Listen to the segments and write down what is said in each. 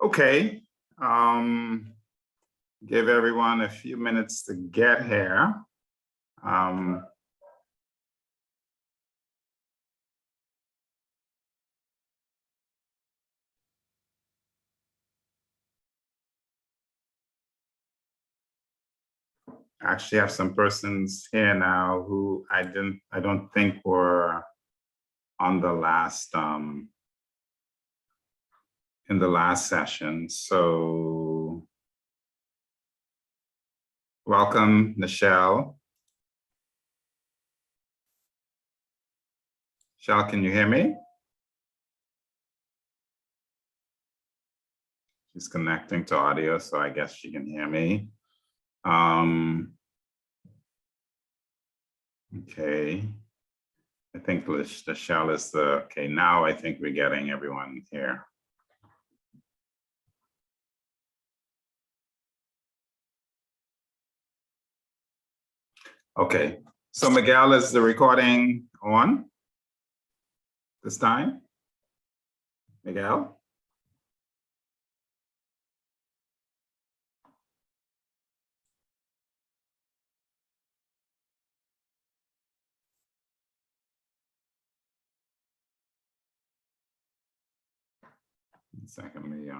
Okay, give everyone a few minutes to get here. Actually have some persons here now who I don't think were on the last in the last session. So welcome, Nichelle. Nichelle, can you hear me? She's connecting to audio, so I guess she can hear me. Okay. I think Nichelle is okay, now I think we're getting everyone here. Okay, so Miguel, is the recording on this time? Miguel? Secondly,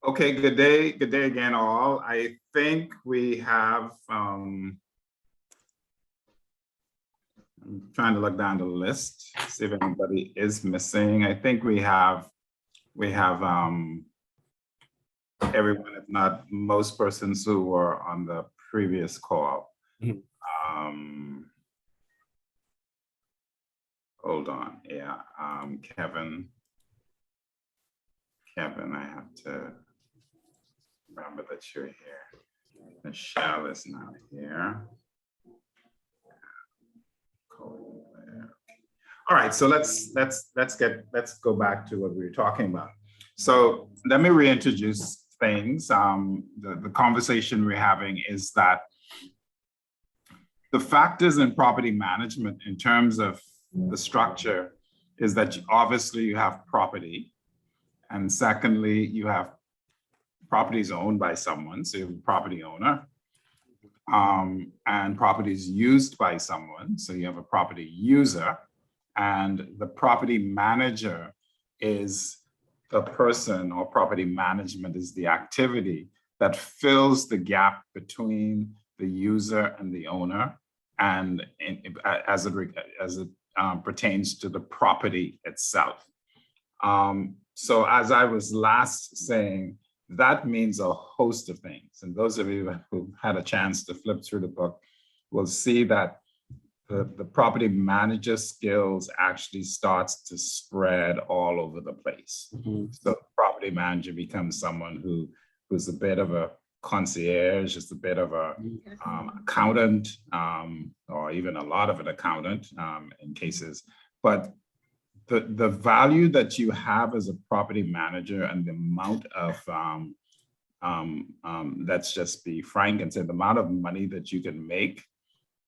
okay, good day again, all. I think we have, I'm trying to look down the list, see if anybody is missing. I think we have everyone, if not most persons who were on the previous call. Hold on, yeah, Kevin, I have to remember that you're here. Nichelle is not here. All right, so let's go back to what we were talking about. So let me reintroduce things. The conversation we're having is that the factors in property management in terms of the structure is that obviously you have property, and secondly, you have properties owned by someone, so you have a property owner, and properties used by someone, so you have a property user, and the property manager is the person, or property management is the activity that fills the gap between the user and the owner, and as it pertains to the property itself. So as I was last saying, that means a host of things. And those of you who had a chance to flip through the book will see that the property manager skills actually starts to spread all over the place. So the property manager becomes someone who's a bit of a concierge, just a bit of a accountant, or even a lot of an accountant in cases. But the value that you have as a property manager and the amount of, let's just be frank and say, the amount of money that you can make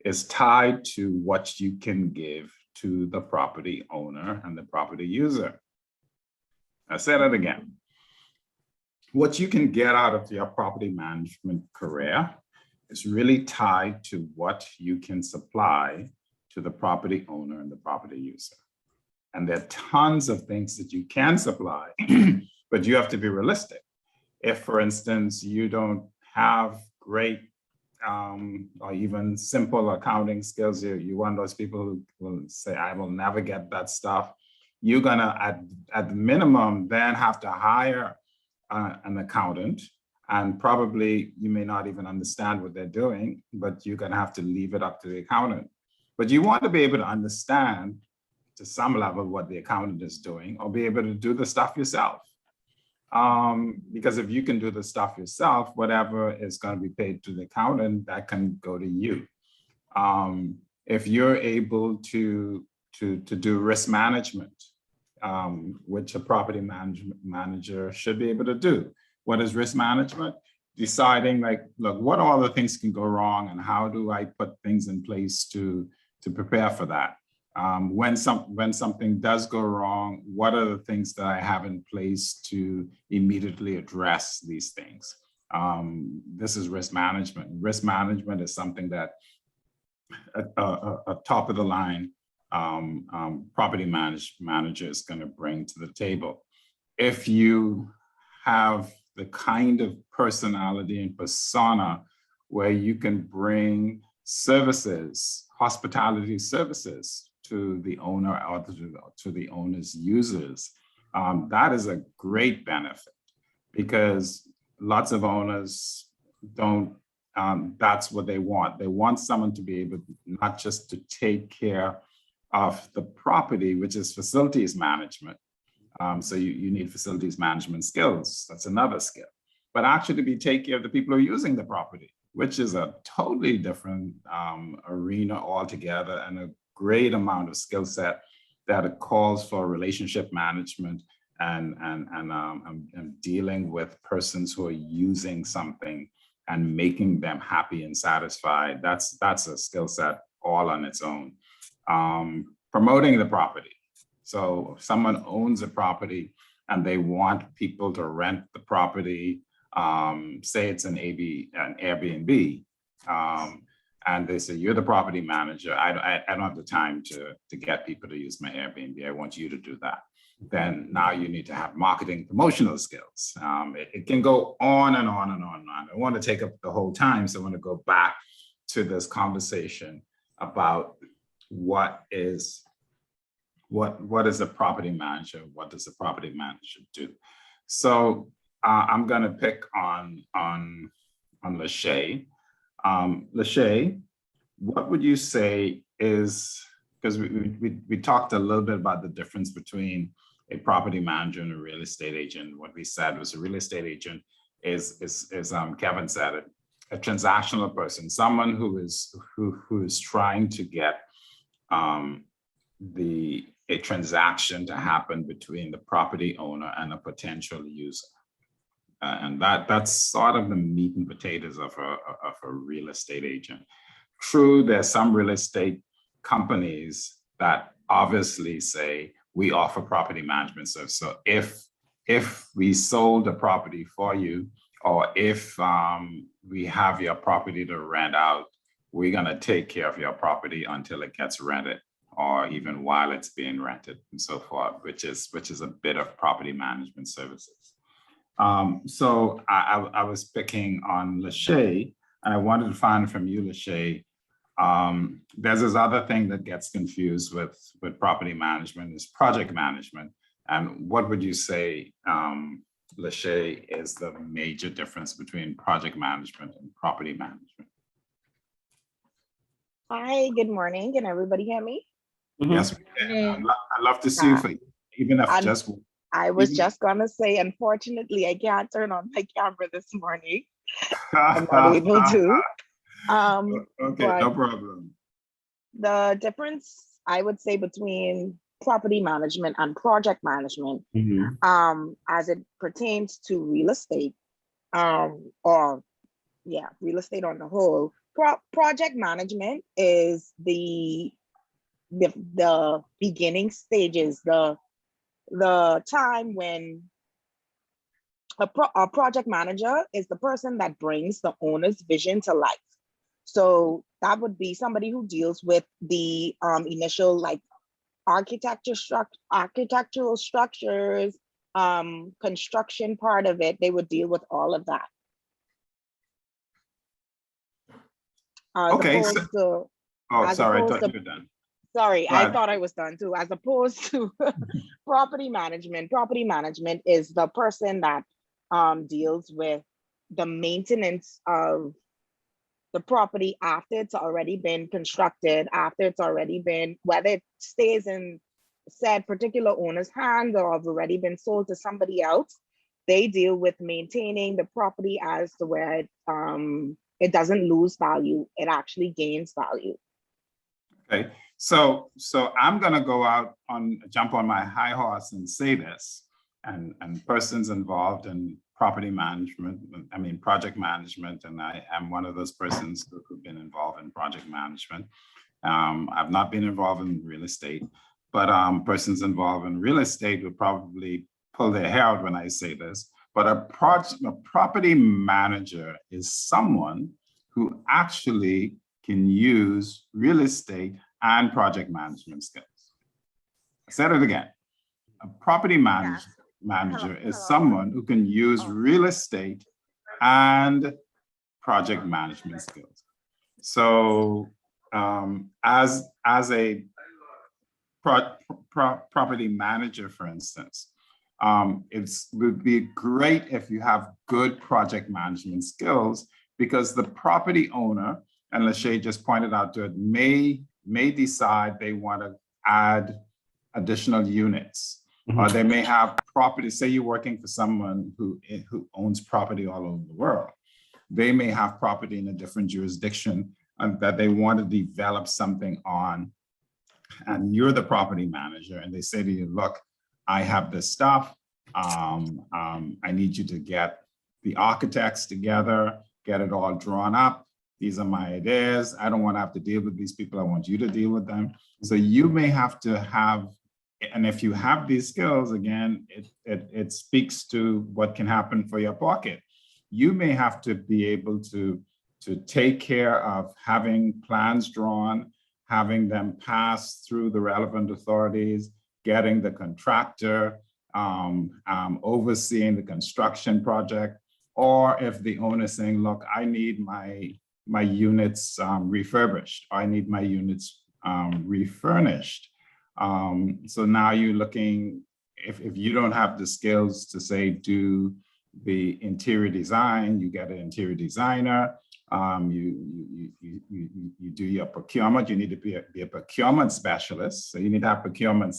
is tied to what you can give to the property owner and the property user. I said it again. What you can get out of your property management career is really tied to what you can supply to the property owner and the property user. And there are tons of things that you can supply, but you have to be realistic. If, for instance, you don't have great or even simple accounting skills, you want those people who will say, I will never get that stuff. You're gonna, at the minimum, then have to hire an accountant, and probably you may not even understand what they're doing, but you're gonna have to leave it up to the accountant. But you want to be able to understand to some level what the accountant is doing, or be able to do the stuff yourself. Because if you can do the stuff yourself, whatever is going to be paid to the accountant, that can go to you. If you're able to do risk management, which a property manager should be able to do. What is risk management? Deciding, like, look, what all the things can go wrong, and how do I put things in place to prepare for that? When something does go wrong, what are the things that I have in place to immediately address these things? This is risk management. Risk management is something that a top of the line property manager is going to bring to the table. If you have the kind of personality and persona where you can bring services, hospitality services to the owner or to the owner's users, that is a great benefit, because lots of owners don't, that's what they want. They want someone to be able not just to take care of the property, which is facilities management. So you need facilities management skills. That's another skill. But actually to be taking care of the people who are using the property, which is a totally different arena altogether, and a great amount of skill set that it calls for relationship management and dealing with persons who are using something and making them happy and satisfied. That's a skill set all on its own. Promoting the property. So if someone owns a property and they want people to rent the property, say it's an Airbnb, and they say, you're the property manager. I don't have the time to get people to use my Airbnb. I want you to do that. Then now you need to have marketing promotional skills. It can go on and on and on and on. I want to take up the whole time, so I want to go back to this conversation about what is a property manager? What does a property manager do? So I'm going to pick on Lachey. Lachey, what would you say is, because we talked a little bit about the difference between a property manager and a real estate agent. What we said was a real estate agent is Kevin said it, a transactional person, someone who is trying to get a transaction to happen between the property owner and a potential user. And that's sort of the meat and potatoes of a real estate agent. True, there's some real estate companies that obviously say we offer property management service. So if we sold a property for you, or if we have your property to rent out, we're gonna take care of your property until it gets rented, or even while it's being rented and so forth, which is a bit of property management services. So I was picking on Lachey, and I wanted to find from you, Lachey, there's this other thing that gets confused with property management is project management. And what would you say, Lachey, is the major difference between project management and property management? Hi, good morning. Can everybody hear me? Yes, we can. I'd love to see you, even if just. I was just gonna say, unfortunately, I can't turn on my camera this morning. I'm not able to. Okay, no problem. The difference, I would say, between property management and project management, as it pertains to real estate, real estate on the whole, project management is the beginning stages, the time when a project manager is the person that brings the owner's vision to life. So that would be somebody who deals with the initial, like, architectural structures, construction part of it. They would deal with all of that. as Okay, so, opposed to, oh, as sorry, I opposed thought to, you were done. sorry, Go I ahead. thought I was done too, as opposed to property management. Property management is the person that deals with the maintenance of the property after it's already been constructed, after it's already been, whether it stays in said particular owner's hand or have already been sold to somebody else. They deal with maintaining the property as to where it doesn't lose value, it actually gains value. Okay, so I'm gonna go out on, jump on my high horse and say this, and persons involved in property management, I mean, project management, and I am one of those persons who've been involved in project management. I've not been involved in real estate, but persons involved in real estate would probably pull their hair out when I say this. But a property manager is someone who actually can use real estate and project management skills. I said it again. A property manager is someone who can use real estate and project management skills. So as a property manager, for instance, it would be great if you have good project management skills, because the property owner, and Lachey just pointed out to it, may decide they want to add additional units. Or they may have property, say you're working for someone who owns property all over the world. They may have property in a different jurisdiction that they want to develop something on. And you're the property manager, and they say to you, look, I have this stuff. I need you to get the architects together, get it all drawn up. These are my ideas. I don't want to have to deal with these people. I want you to deal with them. So you may have to have, and if you have these skills, again, it speaks to what can happen for your pocket. You may have to be able to take care of having plans drawn, having them pass through the relevant authorities, getting the contractor, overseeing the construction project, or if the owner is saying, look, I need my units refurbished, or I need my units refurnished. So now you're looking, if you don't have the skills to say, do the interior design, you get an interior designer, you do your procurement, you need to be a procurement specialist. So you need to have procurement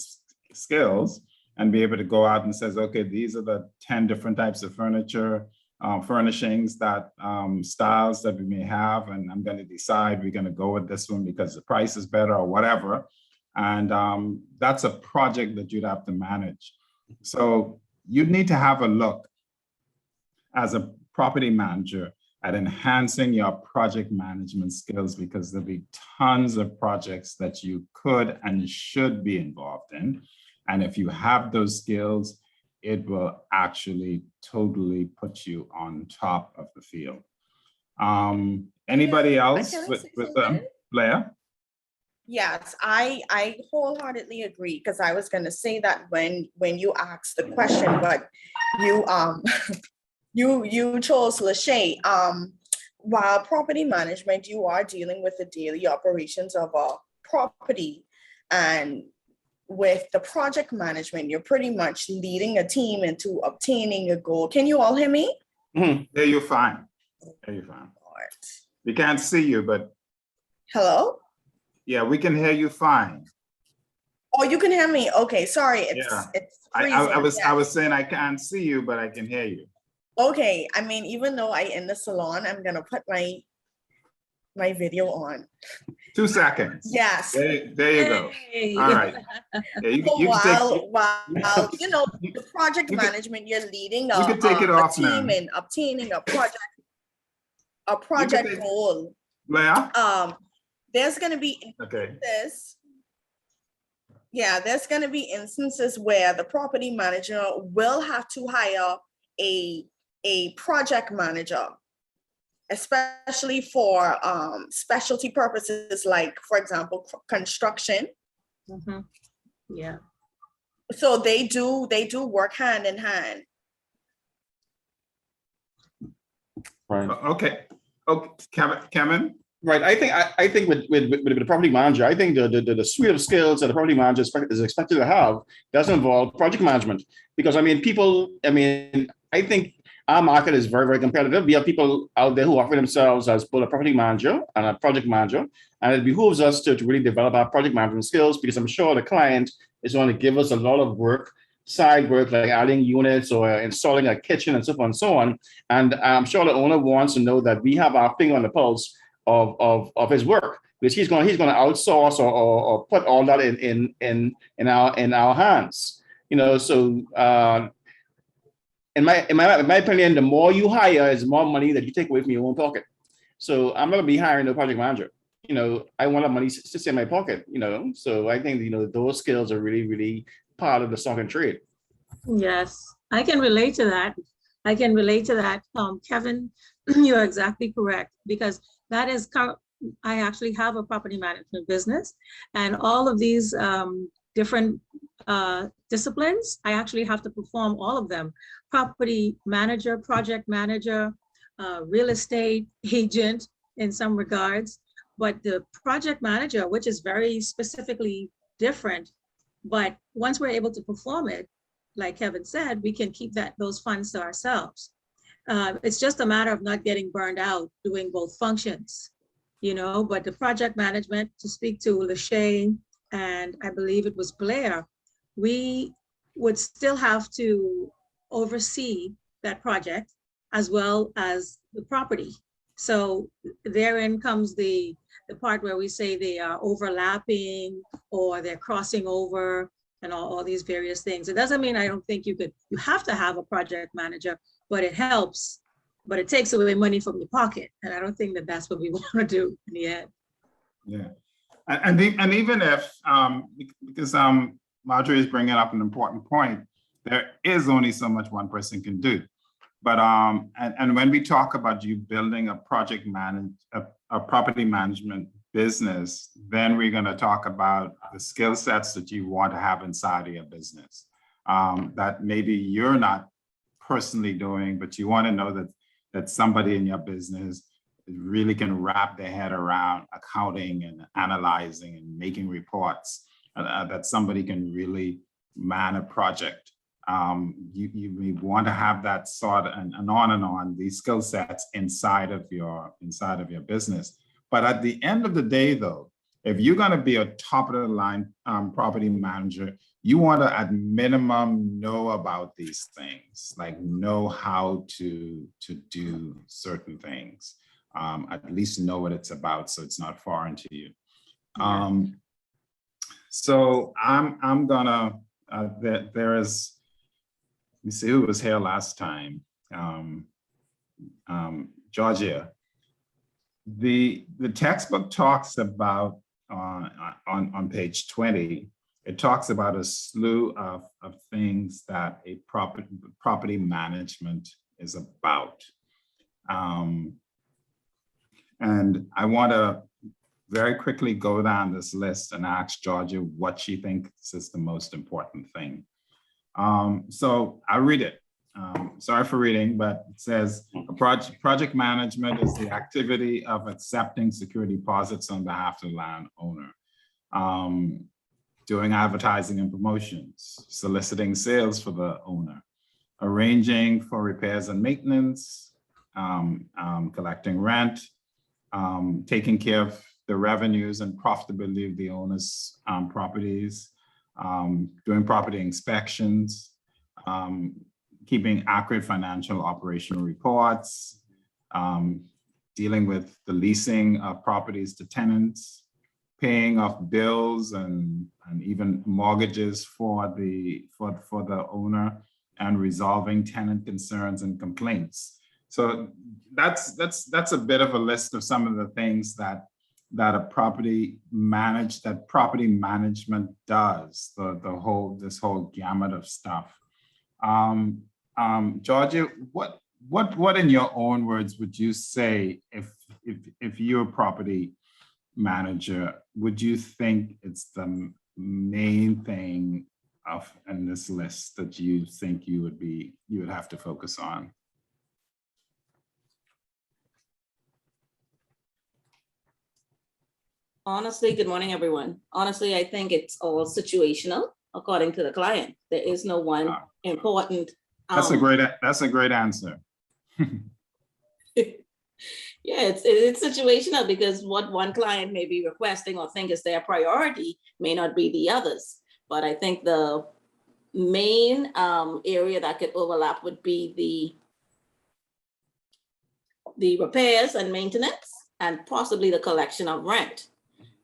skills and be able to go out and says, okay, these are the 10 different types of furniture, furnishings, that styles that we may have, and I'm going to decide we're going to go with this one because the price is better or whatever. And that's a project that you'd have to manage. So you'd need to have a look as a property manager at enhancing your project management skills, because there'll be tons of projects that you could and should be involved in. And if you have those skills, it will actually totally put you on top of the field. Anybody else with Blair? Yes, I wholeheartly agree, because I was going to say that when you asked the question, but you you chose Lachey. While property management, you are dealing with the daily operations of a property, and with the project management, you're pretty much leading a team into obtaining a goal. Can you all hear me? There you're fine. There you're fine. We can't see you, but hello. Yeah, we can hear you fine. Oh, you can hear me. Okay, sorry. It's freezing. I was saying I can't see you, but I can hear you. Okay, I mean, even though I'm in the salon, I'm gonna put my video on. 2 seconds. Yes. There you go. Hey. All right. Yeah, you while you know, the project management, you're leading a team in obtaining a project goal. Blair? There's gonna be instances. Yeah, there's gonna be instances where the property manager will have to hire a project manager, especially for specialty purposes, like, for example, construction. Mm-hmm. Yeah. So they do work hand in hand. Right. Okay. Kevin? Right. I think with the property manager, I think the suite of skills that the property manager is expected to have does involve project management. Because I mean, I think our market is very, very competitive. We have people out there who offer themselves as both a property manager and a project manager. And it behooves us to really develop our project management skills, because I'm sure the client is going to give us a lot of work, side work, like adding units or installing a kitchen and so on and so on. And I'm sure the owner wants to know that we have our finger on the pulse of his work, because he's going to outsource or put all that in our hands. You know, so in my opinion, the more you hire is more money that you take away from your own pocket. So I'm not gonna be hiring a project manager. You know, I want that money to stay in my pocket. You know, so I think those skills are really, really part of the stock and trade. Yes, I can relate to that. Kevin, you're exactly correct, because that is, I actually have a property management business, and all of these different disciplines, I actually have to perform all of them. Property manager, project manager, real estate agent in some regards, but the project manager, which is very specifically different, but once we're able to perform it, like Kevin said, we can keep those funds to ourselves. It's just a matter of not getting burned out doing both functions, but the project management, to speak to Lachey, and I believe it was Blair, we would still have to oversee that project as well as the property. So therein comes the part where we say they are overlapping or they're crossing over and all these various things. It doesn't mean I don't think you have to have a project manager, but it helps, but it takes away money from your pocket. And I don't think that that's what we want to do in the end. Yeah. And even if, because Marjorie is bringing up an important point, there is only so much one person can do. But and when we talk about you building a property management business, then we're going to talk about the skill sets that you want to have inside of your business that maybe you're not personally doing, but you want to know that somebody in your business really can wrap their head around accounting and analyzing and making reports, that somebody can really man a project. You may want to have that sort and on these skill sets inside of your business. But at the end of the day, though, if you're going to be a top of the line property manager, you want to at minimum know about these things, like know how to do certain things. At least know what it's about, so it's not foreign to you. So I'm gonna there is. Let me see who was here last time. Georgia. The textbook talks about on page 20. It talks about a slew of things that a property management is about. And I want to very quickly go down this list and ask Georgia what she thinks is the most important thing. So I'll read it. Sorry for reading, but it says project management is the activity of accepting security deposits on behalf of the landowner, doing advertising and promotions, soliciting sales for the owner, arranging for repairs and maintenance, collecting rent, taking care of the revenues and profitability of the owner's properties, doing property inspections, keeping accurate financial operational reports, dealing with the leasing of properties to tenants, paying off bills and even mortgages for the owner, and resolving tenant concerns and complaints. So that's a bit of a list of some of the things that property management does, this whole gamut of stuff. Georgia, what in your own words would you say if you're a property manager, would you think it's the main thing in this list that you think you would have to focus on? Honestly, good morning, everyone. Honestly, I think it's all situational according to the client. There is no one important. That's a great answer. Yeah, it's situational because what one client may be requesting or think is their priority may not be the others. But I think the main area that could overlap would be the repairs and maintenance and possibly the collection of rent.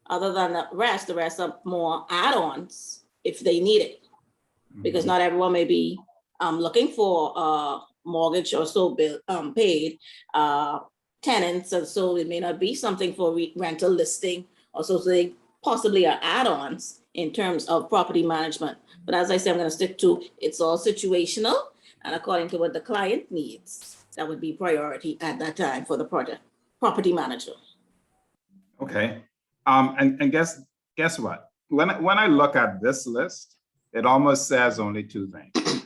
Other than the rest are more add-ons if they need it, because not everyone may be looking for a mortgage or so paid tenants, and so it may not be something for rental listing or so they possibly are add-ons in terms of property management. But as I said, I'm going to stick to it's all situational and according to what the client needs. That would be priority at that time for the project property manager. Okay. And guess what? When I look at this list, it almost says only two things.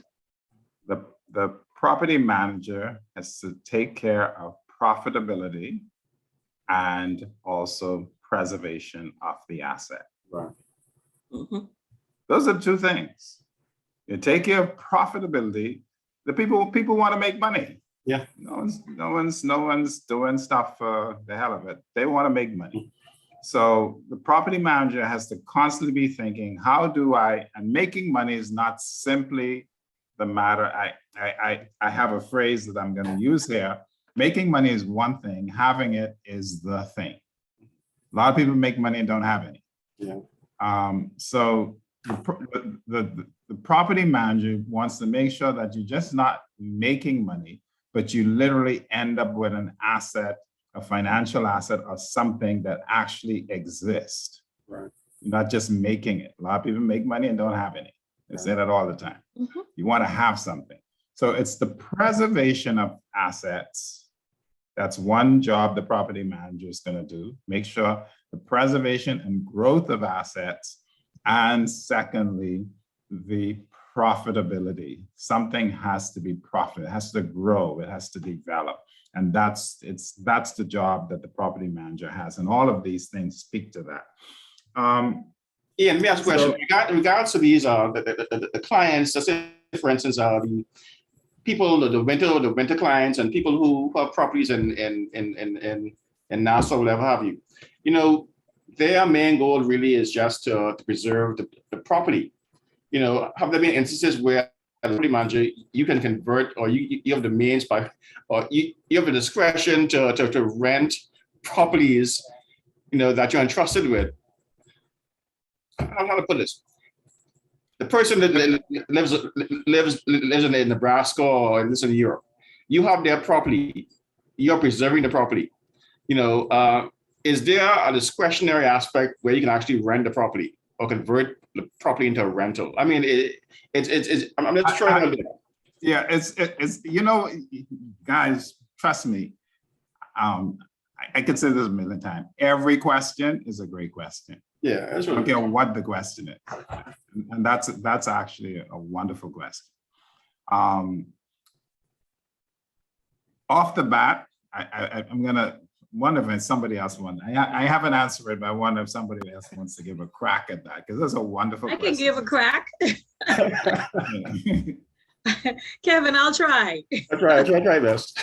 The property manager has to take care of profitability and also preservation of the asset. Right. Mhm. Those are two things. You take care of profitability. The people want to make money. Yeah. No one's doing stuff for the hell of it. They want to make money. So the property manager has to constantly be thinking, and making money is not simply the matter. I have a phrase that I'm going to use here. Making money is one thing, having it is the thing. A lot of people make money and don't have any. Yeah. So the property manager wants to make sure that you're just not making money, but you literally end up with an asset, a financial asset, or something that actually exists. Right. You're not just making it. A lot of people make money and don't have any. They say that all the time. Mhm. You want to have something. So it's the preservation of assets. That's one job the property manager is going to do. Make sure the preservation and growth of assets. And secondly, the profitability. Something has to be profitable. It has to grow. It has to develop. And that's the job that the property manager has. And all of these things speak to that. Ian, let me ask a question. In regards to these, the clients, let's say, for instance, the people, the rental clients and people who have properties in Nassau, whatever have you, their main goal really is just to preserve the property. Have there been instances where the property manager, you can convert, or you have the means or you have the discretion to rent properties, that you're entrusted with? How to put this? The person that lives in Nebraska or in Europe, you have their property, you're preserving the property. Is there a discretionary aspect where you can actually rent the property or convert the property into a rental? I mean, I'm just trying to. Yeah, it's guys, trust me. I could say this a million times. Every question is a great question. Yeah, that's I don't what. care what the question is. And that's actually a wonderful question. Off the bat, I'm gonna wonder if somebody else wants. I haven't answered it, but I wonder if somebody else wants to give a crack at that, because that's a wonderful I question. can give a crack. Kevin, I'll try. I try best.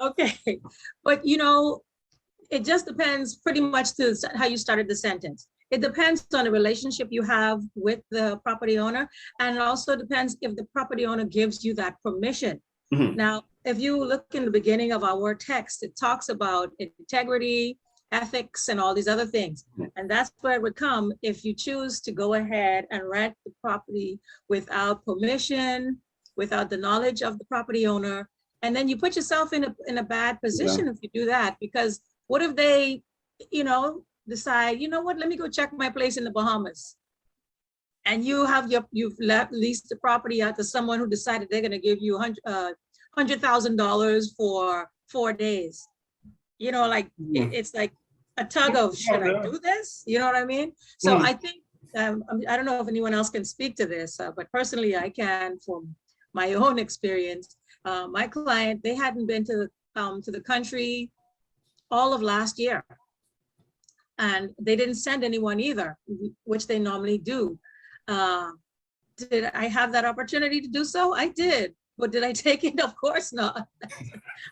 Okay, but it just depends pretty much to how you started the sentence. It depends on the relationship you have with the property owner, and it also depends if the property owner gives you that permission. Mhm. Now, if you look in the beginning of our text, it talks about integrity, ethics, and all these other things. And that's where it would come if you choose to go ahead and rent the property without permission, without the knowledge of the property owner. And then you put yourself in a bad position if you do that, because what if they, decide, let me go check my place in the Bahamas. And you've leased the property out to someone who decided they're gonna give you $100,000 for 4 days. It's like a tug of, should I do this? You know what I mean? So I think, I don't know if anyone else can speak to this, but personally I can, from my own experience. My client, they hadn't been to the country all of last year. and they didn't send anyone either, which they normally do. Did I have that opportunity to do so? I did. But did I take it? Of course not.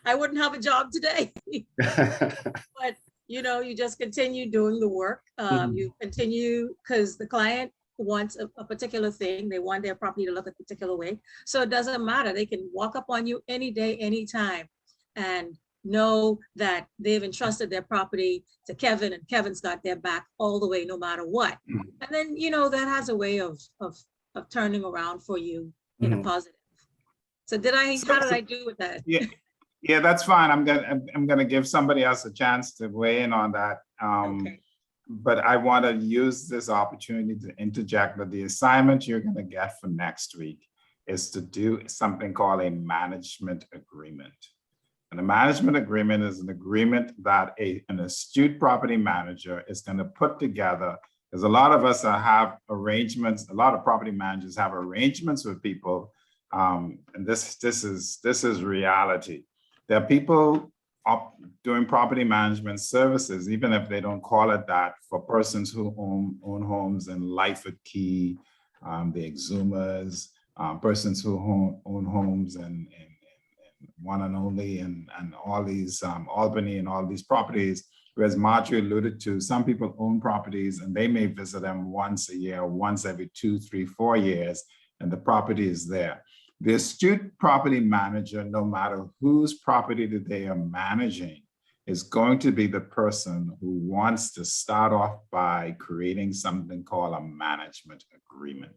I wouldn't have a job today. But you just continue doing the work. You continue because the client wants a particular thing. They want their property to look a particular way. So it doesn't matter. They can walk up on you any day, anytime, and know that they've entrusted their property to Kevin, and Kevin's got their back all the way, no matter what. And then, that has a way of turning around for you in a positive. So how did I do with that? Yeah, that's fine. I'm gonna give somebody else a chance to weigh in on that. Okay. But I want to use this opportunity to interject that the assignment you're gonna get for next week is to do something called a management agreement. And a management agreement is an agreement that an astute property manager is going to put together. There's a lot of us that have arrangements. A lot of property managers have arrangements with people, and this is reality. There are people doing property management services, even if they don't call it that, for persons who own homes in Lightfoot Key, the Exumas, persons who own homes in One and Only and all these Albany and all these properties. Whereas Marjorie alluded to, some people own properties and they may visit them once a year, once every 2, 3, 4 years, and the property is there. The astute property manager, no matter whose property that they are managing, is going to be the person who wants to start off by creating something called a management agreement.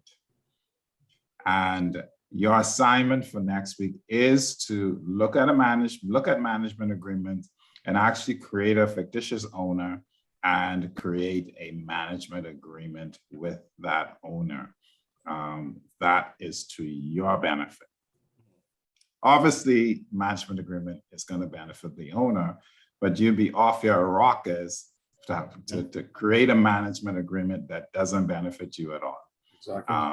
And your assignment for next week is to look at management agreements and actually create a fictitious owner and create a management agreement with that owner. That is to your benefit. Obviously, management agreement is going to benefit the owner, but you'd be off your rockers to create a management agreement that doesn't benefit you at all.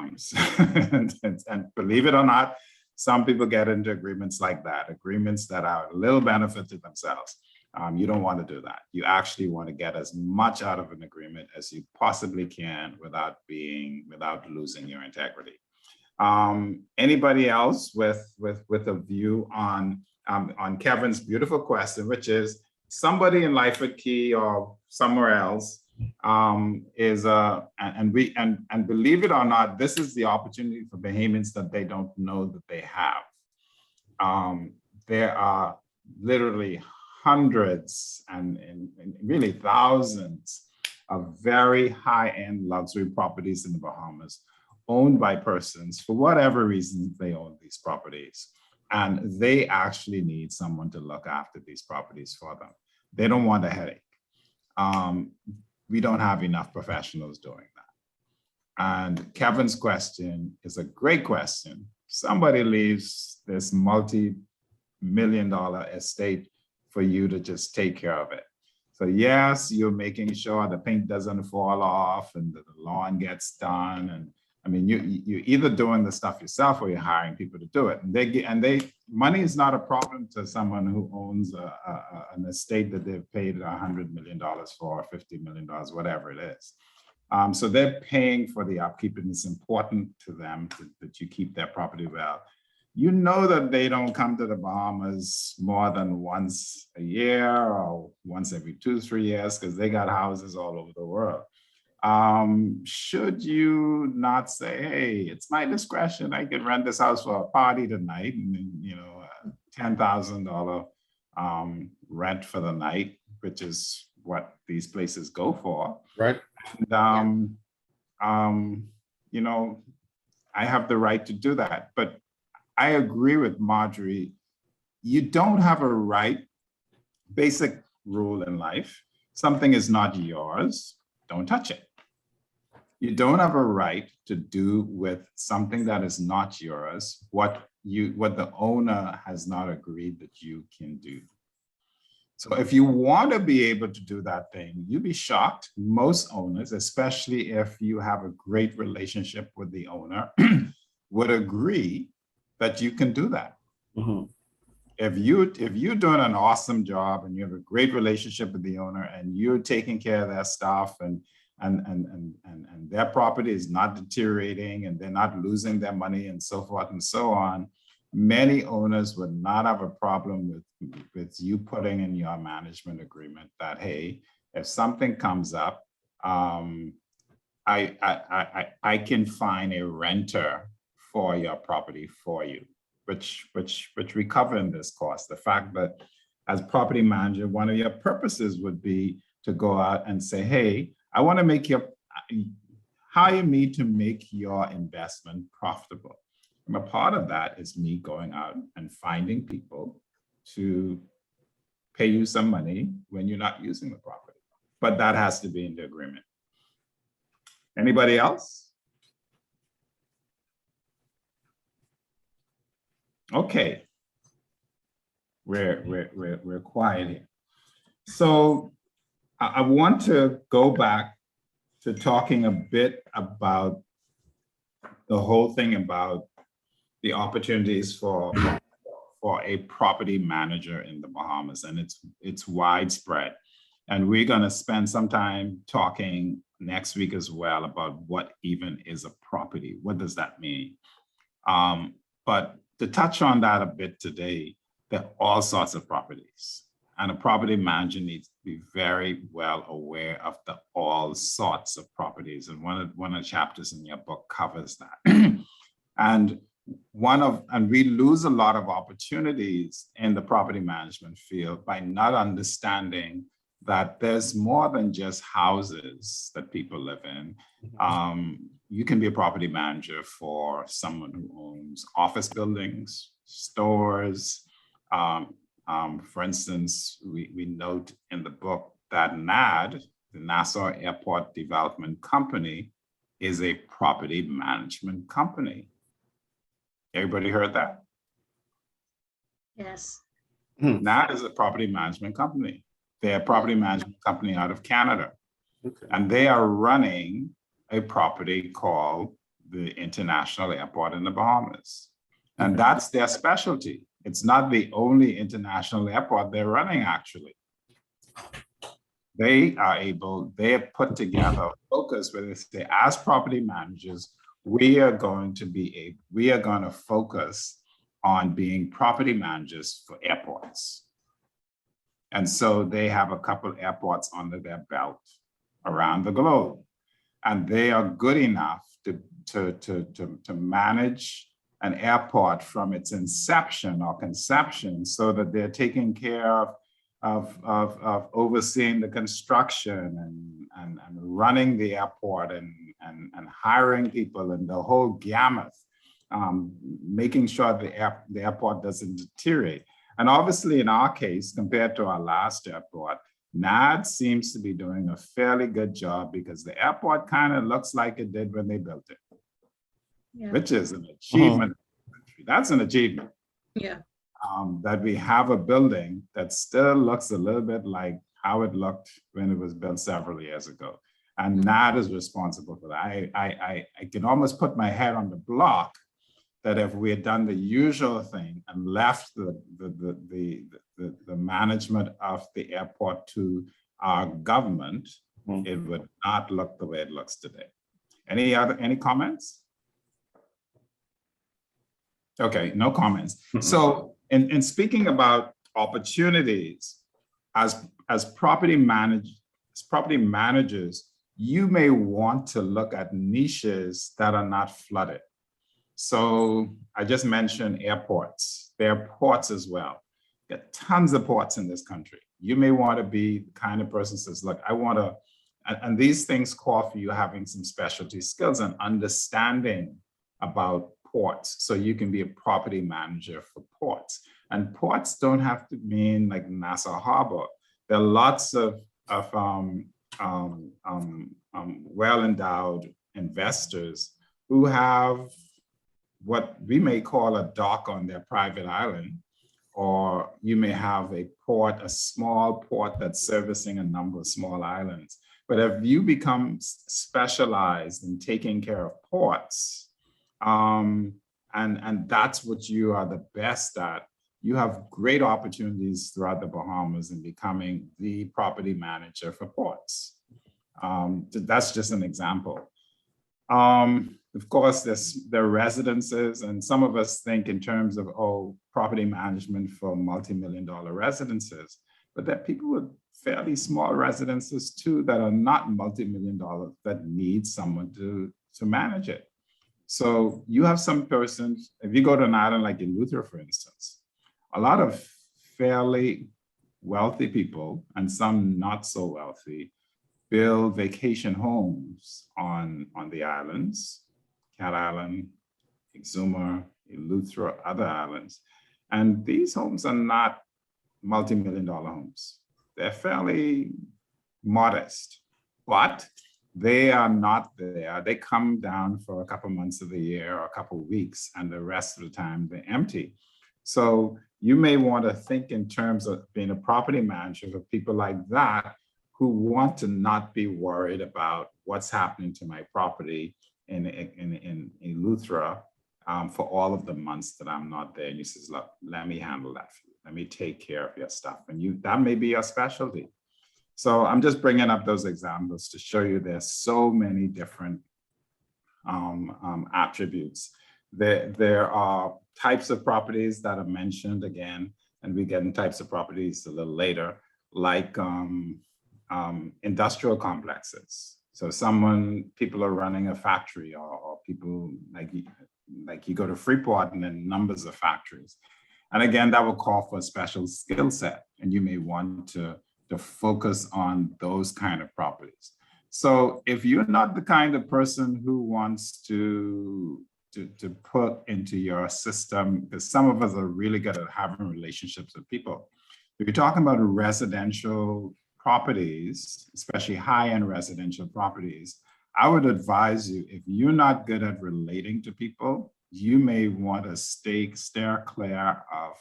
Exactly. And believe it or not, some people get into agreements like that, agreements that are a little benefit to themselves. You don't want to do that. You actually want to get as much out of an agreement as you possibly can without losing your integrity. Anybody else with a view on Kevin's beautiful question, which is somebody in Lightfoot Key or somewhere else and believe it or not, this is the opportunity for Bahamians that they don't know that they have. There are literally hundreds and really thousands of very high-end luxury properties in the Bahamas owned by persons for whatever reason they own these properties. And they actually need someone to look after these properties for them. They don't want a headache. We don't have enough professionals doing that. And Kevin's question is a great question. Somebody leaves this multi-million-dollar estate for you to just take care of it. So yes, you're making sure the paint doesn't fall off and the lawn gets done. And I mean, you're either doing the stuff yourself or you're hiring people to do it. And money is not a problem to someone who owns an estate that they've paid $100 million for, $50 million, whatever it is. So they're paying for the upkeep, and it's important to them that you keep their property well. You know that they don't come to the Bahamas more than once a year or once every 2, 3 years because they got houses all over the world. Should you not say, hey, it's my discretion, I could rent this house for a party tonight, and $10,000 rent for the night, which is what these places go for. Right. And, I have the right to do that. But I agree with Marjorie. You don't have a right, basic rule in life. Something is not yours, don't touch it. You don't have a right to do with something that is not yours what the owner has not agreed that you can do. So if you want to be able to do that thing, you'd be shocked. Most owners, especially if you have a great relationship with the owner, would agree that you can do that. Mhm. if you're doing an awesome job and you have a great relationship with the owner and you're taking care of their stuff and their property is not deteriorating and they're not losing their money and so forth and so on, many owners would not have a problem with you putting in your management agreement that, hey, if something comes up, I can find a renter for your property for you, which we cover in this course. The fact that as property manager, one of your purposes would be to go out and say, hey, I want to hire me to make your investment profitable. And a part of that is me going out and finding people to pay you some money when you're not using the property. But that has to be in the agreement. Anybody else? Okay. We're quiet here. So I want to go back to talking a bit about the whole thing about the opportunities for a property manager in the Bahamas, and it's widespread. And we're going to spend some time talking next week as well about what even is a property. What does that mean? But to touch on that a bit today, there are all sorts of properties. And a property manager needs to be very well aware of the all sorts of properties. And one of the chapters in your book covers that. And we lose a lot of opportunities in the property management field by not understanding that there's more than just houses that people live in. You can be a property manager for someone who owns office buildings, stores. For instance, we note in the book that NAD, the Nassau Airport Development Company, is a property management company. Everybody heard that? Yes. NAD is a property management company. They're a property management company out of Canada. Okay. And they are running a property called the International Airport in the Bahamas. And that's their specialty. It's not the only international airport they're running, actually. They have put together a focus where they say, as property managers, we are going to focus on being property managers for airports. And so they have a couple of airports under their belt around the globe. And they are good enough to manage an airport from its inception or conception, so that they're taking care of overseeing the construction and running the airport and hiring people and the whole gamut, making sure the airport doesn't deteriorate. And obviously in our case, compared to our last airport, NAD seems to be doing a fairly good job because the airport kind of looks like it did when they built it. Yeah. Which is an achievement. That's an achievement. Yeah. That we have a building that still looks a little bit like how it looked when it was built several years ago. And NAD is responsible for that. I can almost put my head on the block that if we had done the usual thing and left the management of the airport to our government, it would not look the way it looks today. Any comments? Okay, no comments. So in speaking about opportunities, as property managers, you may want to look at niches that are not flooded. So I just mentioned airports. There are ports as well. There are tons of ports in this country. You may want to be the kind of person who says, look, I want to, and these things call for you having some specialty skills and understanding about ports, so you can be a property manager for ports. And ports don't have to mean like Nassau Harbor. There are lots of well-endowed investors who have what we may call a dock on their private island, or you may have a port, a small port that's servicing a number of small islands. But if you become specialized in taking care of ports, and that's what you are the best at, you have great opportunities throughout the Bahamas in becoming the property manager for ports. That's just an example. Of course, there are residences, and some of us think in terms of, oh, property management for multi-million-dollar residences, but there are people with fairly small residences too that are not multi-million-dollar that need someone to manage it. So you have some persons, if you go to an island like Eleuthera, for instance, a lot of fairly wealthy people and some not so wealthy build vacation homes on the islands, Cat Island, Exuma, Eleuthera, other islands. And these homes are not multi-million-dollar homes. They're fairly modest, but they are not there. They come down for a couple months of the year or a couple of weeks, and the rest of the time they're empty. So you may want to think in terms of being a property manager for people like that who want to not be worried about what's happening to my property in Eleuthera for all of the months that I'm not there. And you says, look, let me handle that for you. Let me take care of your stuff. And that may be your specialty. So I'm just bringing up those examples to show you there's so many different attributes. There are types of properties that are mentioned again, and we get in types of properties a little later, like industrial complexes. So people are running a factory, or people like you go to Freeport and then numbers of factories. And again, that will call for a special skill set, and you may want to focus on those kind of properties. So if you're not the kind of person who wants to put into your system, because some of us are really good at having relationships with people. If you're talking about residential properties, especially high-end residential properties, I would advise you, if you're not good at relating to people, you may want to steer clear of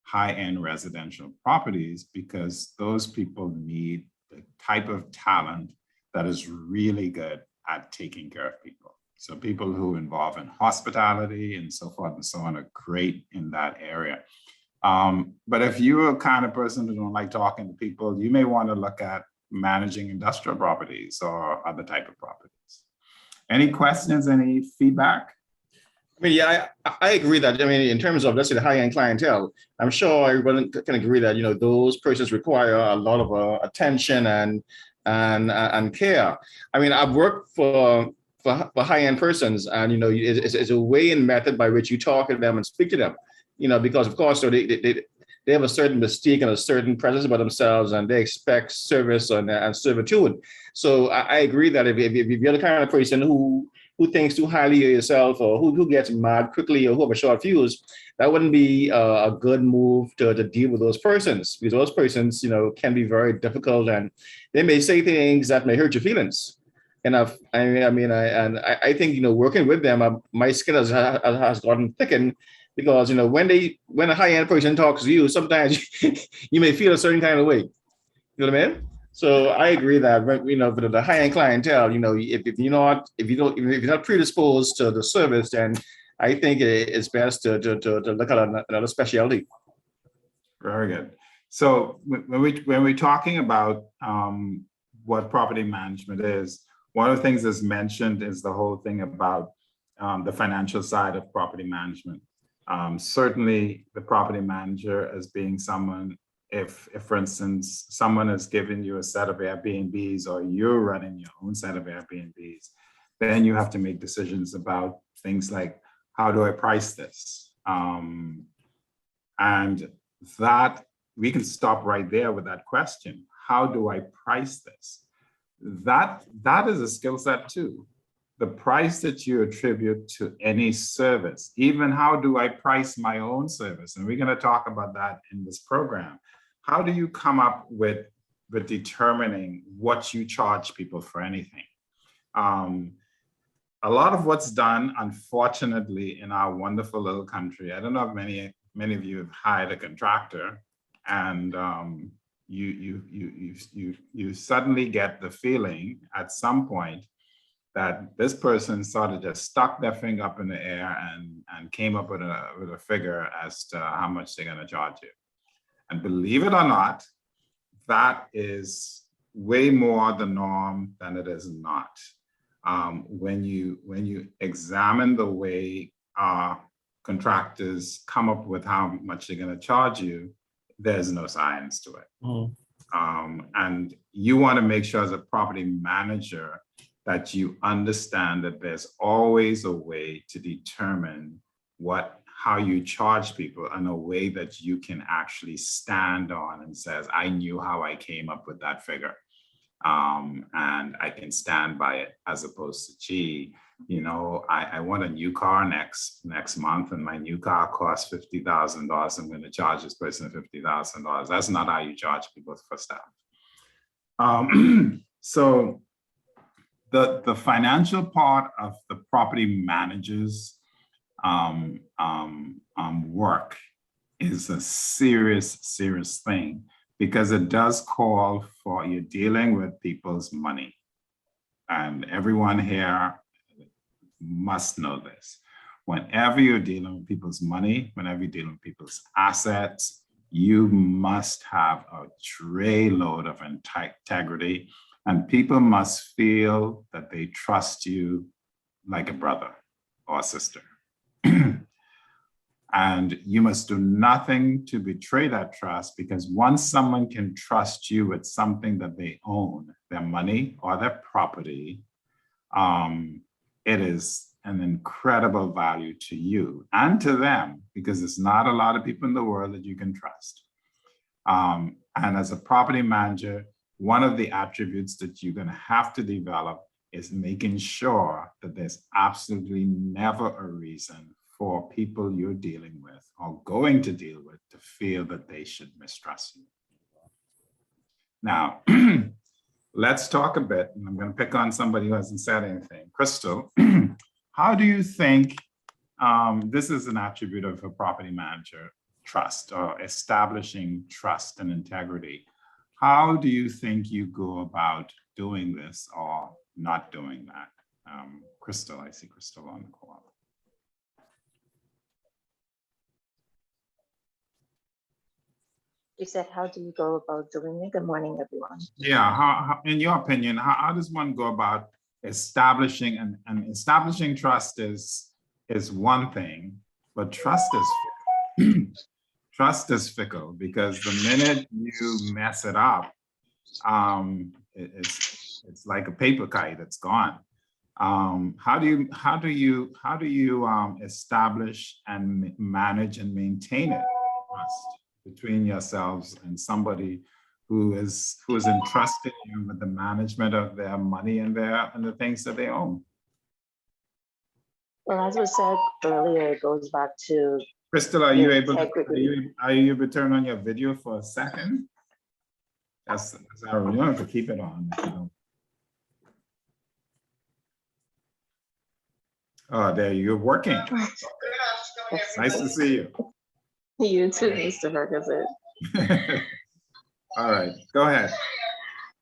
high-end residential properties, because those people need the type of talent that is really good at taking care of people. So people who involve in hospitality and so forth and so on are great in that area. But if you're a kind of person who don't like talking to people, you may want to look at managing industrial properties or other type of properties. Any questions, any feedback? I mean, yeah, I agree that, I mean, in terms of, let's say, the high-end clientele, I'm sure everyone can agree that, those persons require a lot of attention and care. I mean, I've worked for high-end persons, and, it's a way and method by which you talk to them and speak to them, because, of course, so they have a certain mystique and a certain presence about themselves, and they expect service and servitude. So I agree that if you're the kind of person who thinks too highly of yourself, or who gets mad quickly, or who have a short fuse, that wouldn't be a good move to deal with those persons, because those persons, can be very difficult, and they may say things that may hurt your feelings. And I think, working with them, my skin has gotten thickened, because, when a high-end person talks to you, sometimes you may feel a certain kind of way. You know what I mean? So I agree that, for the high-end clientele, if you're not predisposed to the service, then I think it's best to look at another specialty. Very good. So when we're talking about what property management is, one of the things that's mentioned is the whole thing about the financial side of property management. Certainly, the property manager as being someone, if for instance, someone has given you a set of Airbnbs, or you're running your own set of Airbnbs, then you have to make decisions about things like, how do I price this? And that, we can stop right there with that question. How do I price this? That is a skill set too. The price that you attribute to any service, even how do I price my own service? And we're going to talk about that in this program. How do you come up with determining what you charge people for anything? A lot of what's done, unfortunately, in our wonderful little country, I don't know if many of you have hired a contractor, and you suddenly get the feeling at some point that this person sort of just stuck their finger up in the air and came up with a figure as to how much they're going to charge you. And believe it or not, that is way more the norm than it is not. When you examine the way contractors come up with how much they're going to charge you, there's no science to it. And you want to make sure as a property manager that you understand that there's always a way to determine how you charge people in a way that you can actually stand on and says, I knew how I came up with that figure. And I can stand by it, as opposed to, gee, you know, I want a new car next month, and my new car costs $50,000. I'm going to charge this person $50,000. That's not how you charge people for stuff. So the financial part of the property manager's work is a serious thing, because it does call for, you're dealing with people's money. And everyone here must know this. Whenever you're dealing with people's money, whenever you're dealing with people's assets, you must have a tray load of integrity, and people must feel that they trust you like a brother or a sister. And you must do nothing to betray that trust, because once someone can trust you with something that they own, their money or their property, it is an incredible value to you and to them, because there's not a lot of people in the world that you can trust. And as a property manager, one of the attributes that you're going to have to develop is making sure that there's absolutely never a reason for people you're dealing with or going to deal with to feel that they should mistrust you. Now, let's talk a bit, and I'm going to pick on somebody who hasn't said anything. Crystal, how do you think this is an attribute of a property manager, trust, or establishing trust and integrity? How do you think you go about doing this or not doing that? Crystal, I see Crystal on the call. You said, how do you go about doing it? Good morning, everyone. Yeah, how in your opinion, how does one go about establishing and establishing trust is one thing, but trust is fickle, because the minute you mess it up, it's like a paper kite that's gone. How do you establish and manage and maintain it, trust between yourselves and somebody who is entrusted you with the management of their money and the things that they own? Well, as was said earlier, it goes back to Crystal, are you able integrity. to turn on your video for a second? That's our, you don't have to keep it on if you don't. Oh, there, you're working. Nice to see you. You too, Mr. Ferguson. All right, go ahead.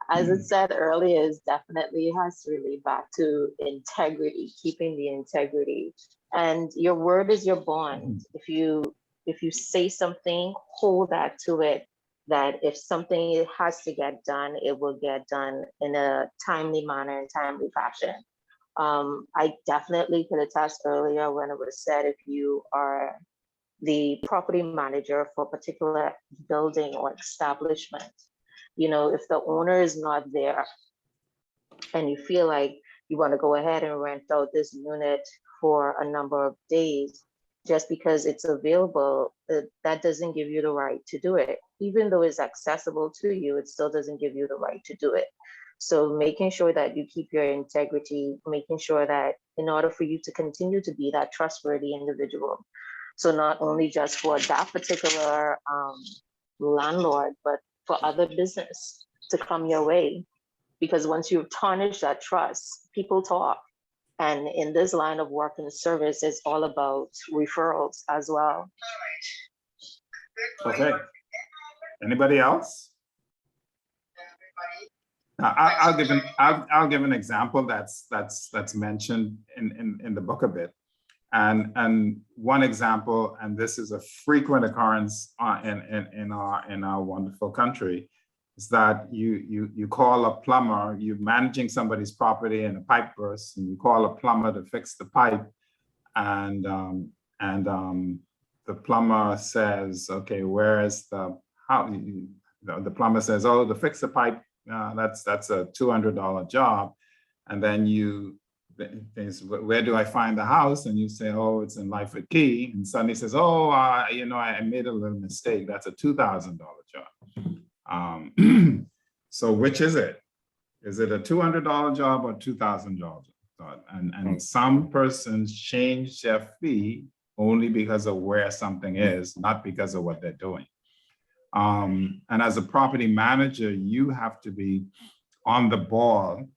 As it said earlier, it definitely has to relate back to integrity, keeping the integrity. And your word is your bond. If you say something, hold that to it, that if something has to get done, it will get done in a timely manner and timely fashion. I definitely could attest earlier when it was said, if you are the property manager for a particular building or establishment, you know, if the owner is not there and you feel like you want to go ahead and rent out this unit for a number of days, just because it's available, that doesn't give you the right to do it. Even though it's accessible to you, it still doesn't give you the right to do it. So making sure that you keep your integrity, making sure that in order for you to continue to be that trustworthy individual, so not only just for that particular landlord, but for other business to come your way. Because once you've tarnished that trust, people talk. And in this line of work and service, it's all about referrals as well. Okay. Anybody else? Now, I'll give an example that's mentioned in the book a bit. And one example, and this is a frequent occurrence in our wonderful country, is that you call a plumber, you're managing somebody's property and a pipe bursts, and you call a plumber to fix the pipe, and the plumber says, okay, where is the plumber says, oh, to fix the pipe, that's a $200 job, and then where do I find the house? And you say, oh, it's in Lightfoot Key. And suddenly says, oh, I made a little mistake. That's a $2,000 job. So which is it? Is it a $200 job or $2,000 job? And some persons change their fee only because of where something is, not because of what they're doing. And as a property manager, you have to be on the ball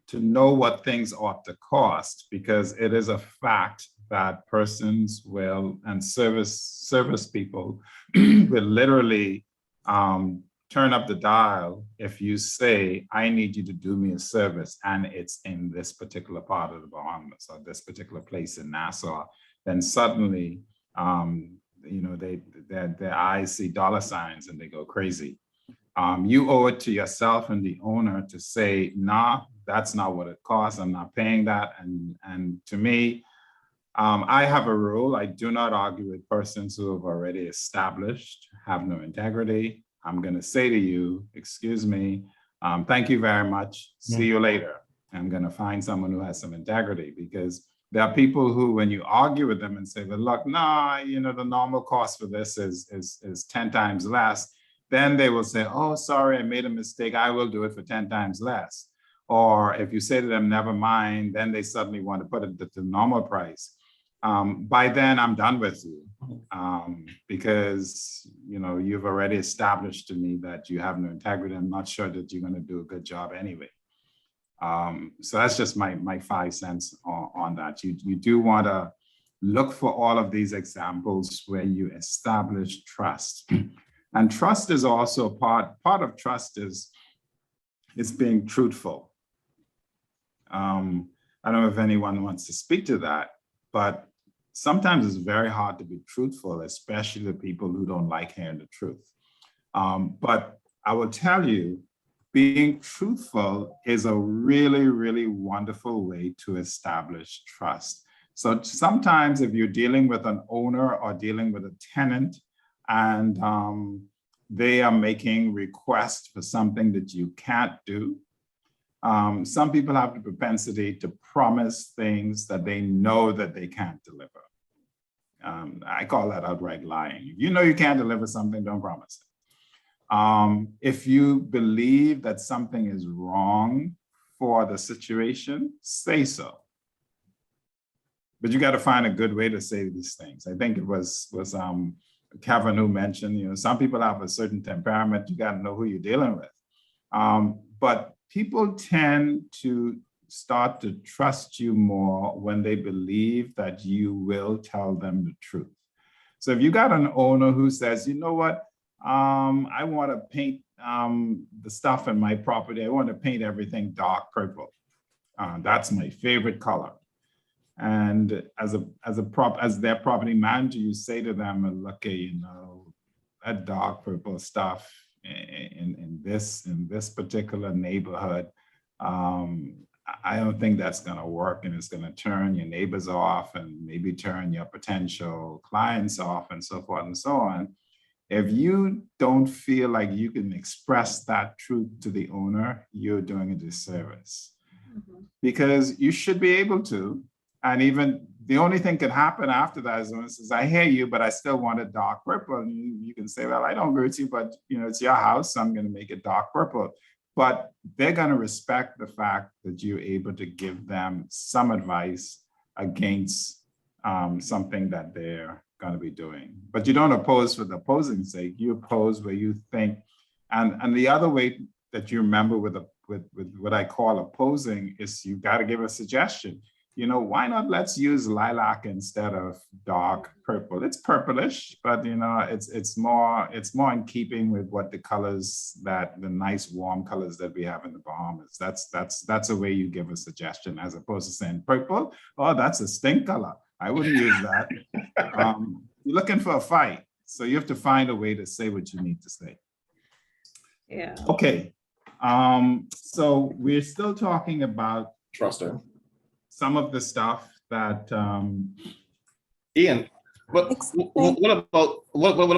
to know what things ought to cost, because it is a fact that persons will, and service people will literally turn up the dial if you say, I need you to do me a service, and it's in this particular part of the Bahamas or this particular place in Nassau. Then suddenly, their eyes see dollar signs and they go crazy. You owe it to yourself and the owner to say, nah, that's not what it costs. I'm not paying that. And to me, I have a rule. I do not argue with persons who have already established, have no integrity. I'm going to say to you, excuse me, thank you very much. See you later. I'm going to find someone who has some integrity, because there are people who, when you argue with them and say, well, look, nah, the normal cost for this is 10 times less. Then they will say, oh, sorry, I made a mistake. I will do it for 10 times less. Or if you say to them, never mind, then they suddenly want to put it at the normal price. By then, I'm done with you, because you've already established to me that you have no integrity. I'm not sure that you're going to do a good job anyway. So that's just my 5 cents on that. You do want to look for all of these examples where you establish trust. And trust is also part of trust is being truthful. I don't know if anyone wants to speak to that, but sometimes it's very hard to be truthful, especially the people who don't like hearing the truth. But I will tell you, being truthful is a really, really wonderful way to establish trust. So sometimes if you're dealing with an owner or dealing with a tenant, and they are making requests for something that you can't do, some people have the propensity to promise things that they know that they can't deliver. I call that outright lying. If you know you can't deliver something, don't promise it. If you believe that something is wrong for the situation, say so. But you got to find a good way to say these things. I think it was Kevin who mentioned, some people have a certain temperament. You got to know who you're dealing with. But people tend to start to trust you more when they believe that you will tell them the truth. So if you got an owner who says, you know what, I want to paint the stuff in my property. I want to paint everything dark purple. That's my favorite color. And as their property manager, you say to them, look, that dark purple stuff in this particular neighborhood, I don't think that's going to work, and it's going to turn your neighbors off and maybe turn your potential clients off and so forth and so on. If you don't feel like you can express that truth to the owner, you're doing a disservice. Mm-hmm. Because you should be able to. And even the only thing could happen after that is when it says, I hear you, but I still want it dark purple. And you can say, well, I don't agree with you, but it's your house, so I'm going to make it dark purple. But they're going to respect the fact that you're able to give them some advice against something that they're going to be doing. But you don't oppose for the opposing's sake. You oppose where you think, and the other way that you remember with what I call opposing is you got to give a suggestion. you know, why not let's use lilac instead of dark purple? It's purplish, but you know, it's more in keeping with what the colors the nice warm colors that we have in the Bahamas. That's a way you give a suggestion as opposed to saying purple. Oh, that's a stink color. I wouldn't use that. You're looking for a fight, so you have to find a way to say what you need to say. Yeah. Okay. So we're still talking about Trust her. some of the stuff that Ian, what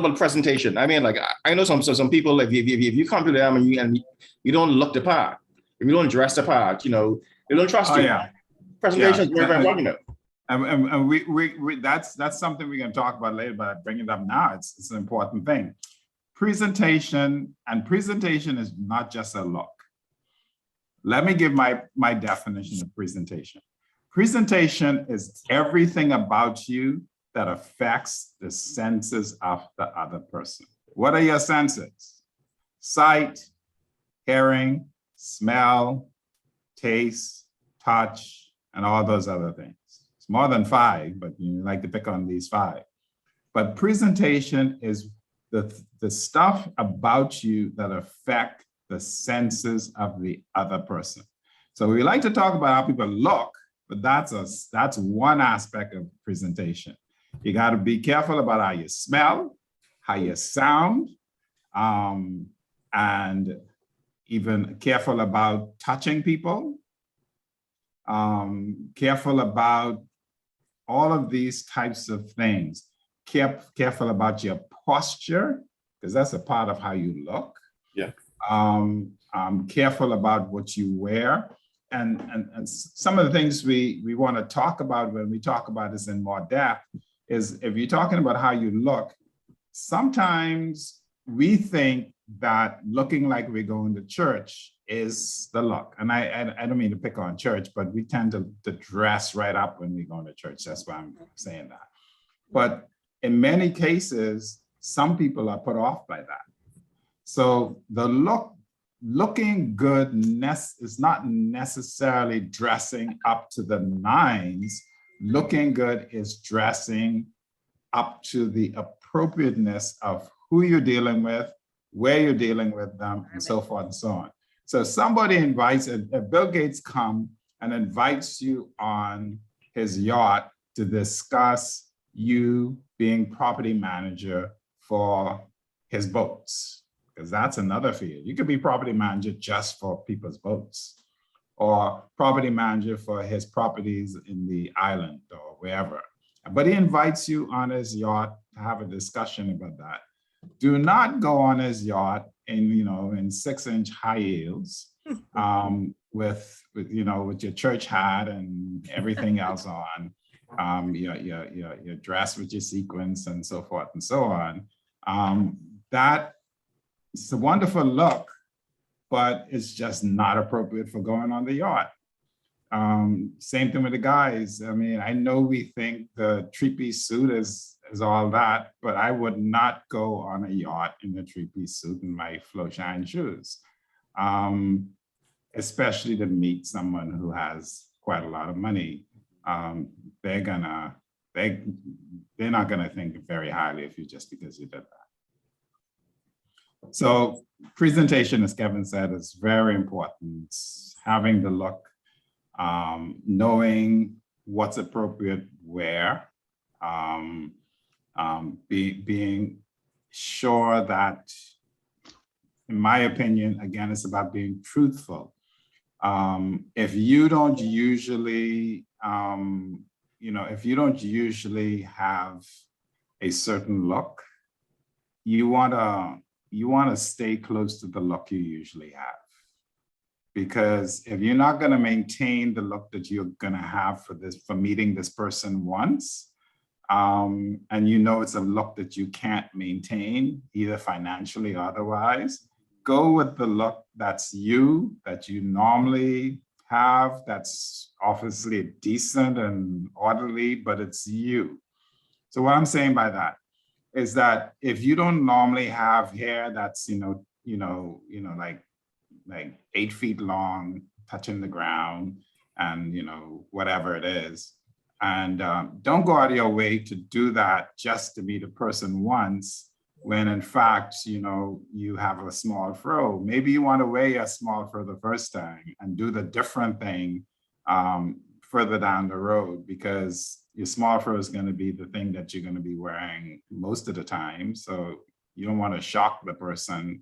about presentation? I mean, like I know some people, if you come to them and you don't look the part, if you don't dress the part, you know, they don't trust oh you. yeah, Presentation is very, very important. and we that's something we're going to talk about later, but I bring it up now. It's an important thing. Presentation is not just a look. Let me give my definition of presentation. Presentation is everything about you that affects the senses of the other person. What are your senses? Sight, hearing, smell, taste, touch, and all those other things. It's more than 5, but you like to pick on these 5. But presentation is the stuff about you that affect the senses of the other person. So we like to talk about how people look, but that's one aspect of presentation. You got to be careful about how you smell, how you sound, and even careful about touching people, careful about all of these types of things. Careful about your posture, because that's a part of how you look. Yeah. Careful about what you wear. And some of the things we want to talk about when we talk about this in more depth is if you're talking about how you look, sometimes we think that looking like we're going to church is the look. And I don't mean to pick on church, but we tend to dress right up when we go to church. That's why I'm saying that. But in many cases, some people are put off by that. So the looking good is not necessarily dressing up to the nines. Looking good is dressing up to the appropriateness of who you're dealing with, where you're dealing with them, and so forth and so on. So somebody invites, if Bill Gates come and invites you on his yacht to discuss you being property manager for his boats, because that's another field. You could be property manager just for people's boats, or property manager for his properties in the island or wherever. But he invites you on his yacht to have a discussion about that. Do not go on his yacht in 6-inch high heels with your church hat and everything else on. Your dress with your sequins and so forth and so on. That it's a wonderful look, but it's just not appropriate for going on the yacht. Same thing with the guys. I mean, I know we think the 3-piece suit is all that, but I would not go on a yacht in a 3-piece suit and my Floshine shoes, especially to meet someone who has quite a lot of money. They're not gonna think very highly of you just because you did that. So presentation, as Kevin said, is very important. It's having the look, knowing what's appropriate where, being sure that, in my opinion, again, it's about being truthful. If you don't usually, if you don't usually have a certain look, you want to stay close to the look you usually have. Because if you're not going to maintain the look that you're going to have for meeting this person once, and it's a look that you can't maintain either financially or otherwise, go with the look that you normally have, that's obviously decent and orderly, but it's you. So what I'm saying by that is that if you don't normally have hair that's like 8 feet long, touching the ground, and whatever it is. And don't go out of your way to do that just to meet a person once, when in fact, you have a small fro. Maybe you want to wear your small fro the first time and do the different thing further down the road, because your small fro is going to be the thing that you're going to be wearing most of the time. So you don't want to shock the person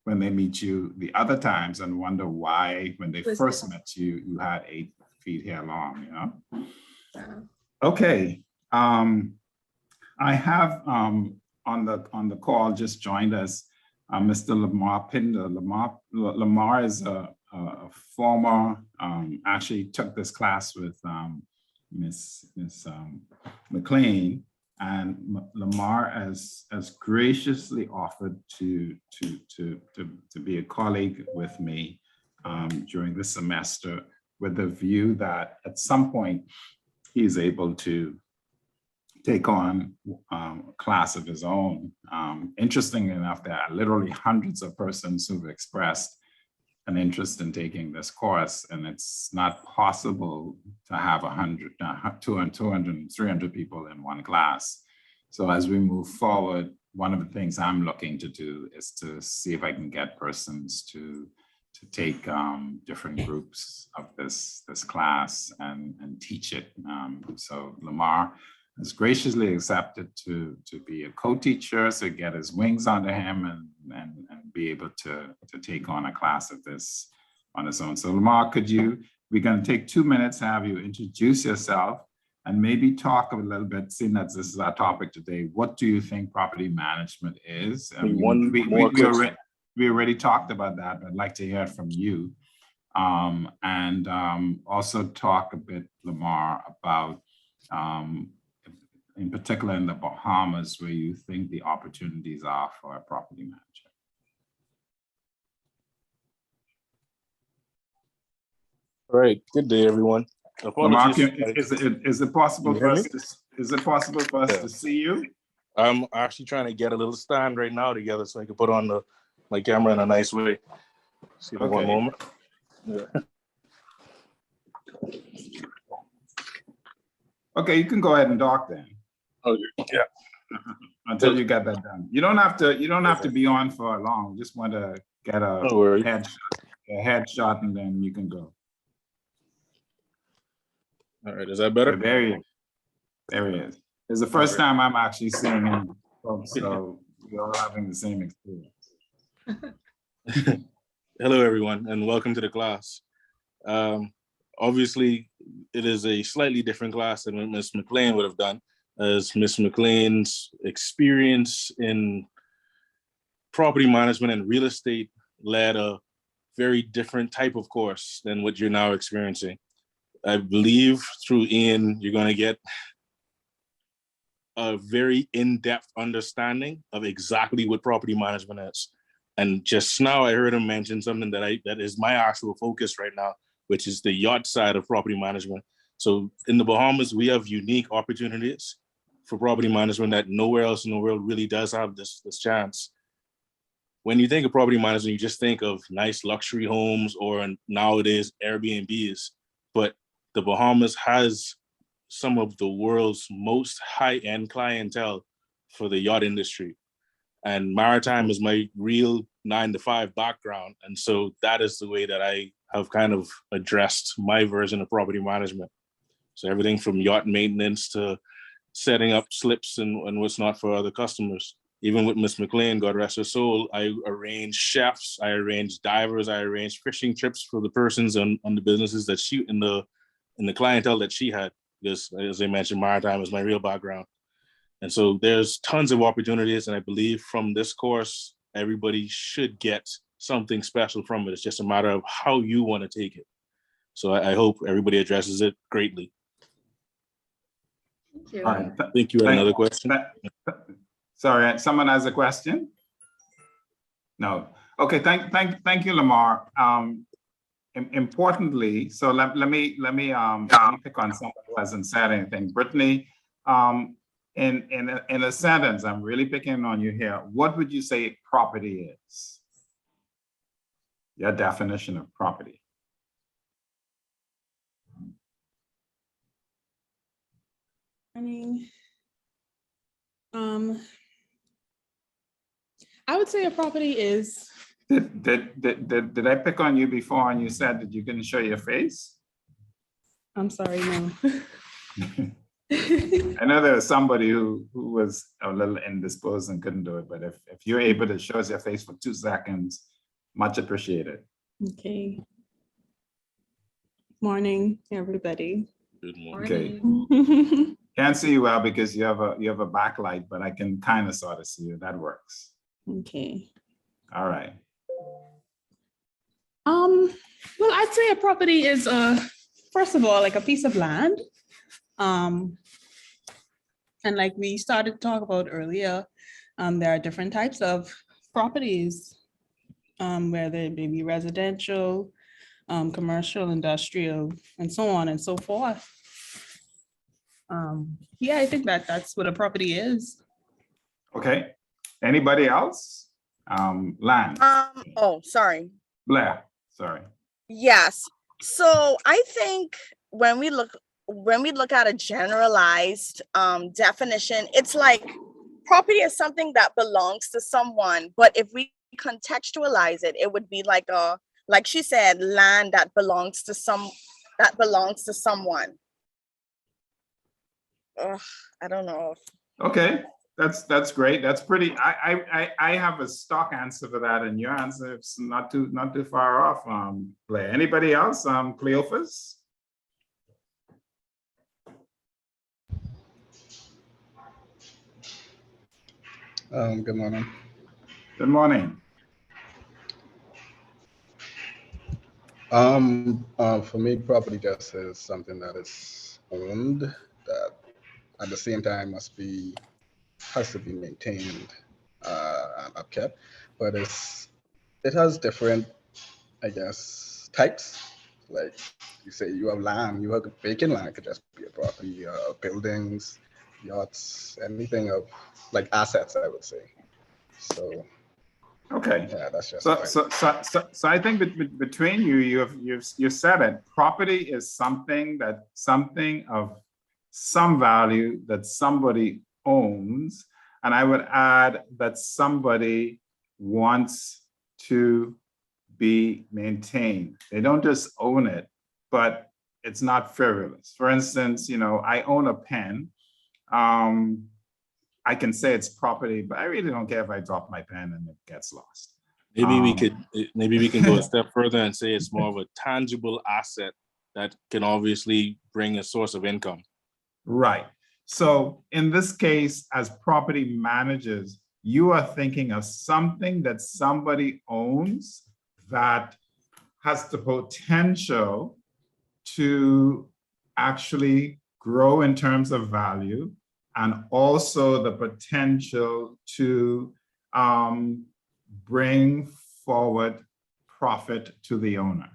when they meet you the other times and wonder why, when they first met you, you had 8 feet hair long, Okay. I have on the call just joined us Mr. Lamar Pinder. Lamar is a former, actually took this class with Miss McLean, and Lamar has graciously offered to be a colleague with me during the semester, with the view that at some point he's able to take on a class of his own. Interesting enough, there are literally hundreds of persons who've expressed an interest in taking this course, and it's not possible to have 100, 200, 300 people in one class. So as we move forward, one of the things I'm looking to do is to see if I can get persons to take different groups of this class and teach it. So Lamar has graciously accepted to be a co-teacher, so get his wings under him and be able to take on a class of this on his own. So Lamar, we're going to take 2 minutes to have you introduce yourself and maybe talk a little bit, seeing that this is our topic today. What do you think property management is? We already talked about that, but I'd like to hear it from you. And also talk a bit, Lamar, about in particular in the Bahamas, where you think the opportunities are for a property manager. All right. Good day, everyone. Lamar, is it possible for us to see you? I'm actually trying to get a little stand right now together so I can put on my camera in a nice way. See, okay. One moment. Yeah. Okay, you can go ahead and talk then. Okay. Yeah. Until you get that done. You don't have to be on for long. Just want to get a headshot and then you can go. All right, is that better? There he is. It's the first time I'm actually seeing him, so we're all having the same experience. Hello, everyone, and welcome to the class. Obviously, it is a slightly different class than what Ms. McLean would have done, as Ms. McLean's experience in property management and real estate led a very different type of course than what you're now experiencing. I believe through Ian, you're going to get a very in-depth understanding of exactly what property management is. And just now I heard him mention something that is my actual focus right now, which is the yacht side of property management. So in the Bahamas, we have unique opportunities for property management that nowhere else in the world really does have this chance. When you think of property management, you just think of nice luxury homes or nowadays Airbnbs, but the Bahamas has some of the world's most high-end clientele for the yacht industry. And maritime is my real 9-to-5 background. And so that is the way that I have kind of addressed my version of property management. So everything from yacht maintenance to setting up slips and what's not for other customers. Even with Miss McLean, God rest her soul, I arranged chefs, I arranged divers, I arranged fishing trips for the persons on the businesses that she, in the clientele that she had. Because as I mentioned, maritime is my real background. And so there's tons of opportunities. And I believe from this course, everybody should get something special from it. It's just a matter of how you want to take it. So I hope everybody addresses it greatly. Thank you. All right. I think you had another question. Sorry, someone has a question? No. Okay, thank you, Lamar. Importantly, so let me pick on someone who hasn't said anything. Brittany, in a sentence, I'm really picking on you here. What would you say property is? Your definition of property. Morning. I would say a property is, Did I pick on you before and you said that you couldn't show your face? I'm sorry, no. I know there was somebody who was a little indisposed and couldn't do it, but if you're able to show us your face for 2 seconds, much appreciated. Okay. Morning, everybody. Good morning. Okay. Can't see you well because you have a backlight, but I can kind of sort of see you. That works. Okay. All right. Well, I'd say a property is first of all, like a piece of land. And like we started to talk about earlier, there are different types of properties, whether it may be residential, commercial, industrial, and so on and so forth. Yeah, I think that's what a property is. Okay. Anybody else? Land. Oh, sorry. Blair. Sorry. Yes. So I think when we look at a generalized definition, it's like property is something that belongs to someone. But if we contextualize it, it would be like she said, land that belongs to someone. Ugh, I don't know. Okay. That's great. That's pretty. I have a stock answer for that, and your answer is not too far off. Blair. Anybody else? Cleophas. Good morning. Good morning. For me, property just is something that is owned that at the same time has to be maintained and upkept, but it has different, I guess, types. Like you say, you have land, you have vacant land, could just be a property, buildings, yachts, anything of like assets, I would say. So Okay. yeah, that's just So I think between you've said it. Property is something of some value that somebody owns, and I would add that somebody wants to be maintained. They don't just own it, but it's not frivolous. For instance, I own a pen. I can say it's property, but I really don't care if I drop my pen and it gets lost. Maybe we can go a step further and say it's more of a tangible asset that can obviously bring a source of income. Right. So in this case, as property managers, you are thinking of something that somebody owns that has the potential to actually grow in terms of value, and also the potential to bring forward profit to the owner.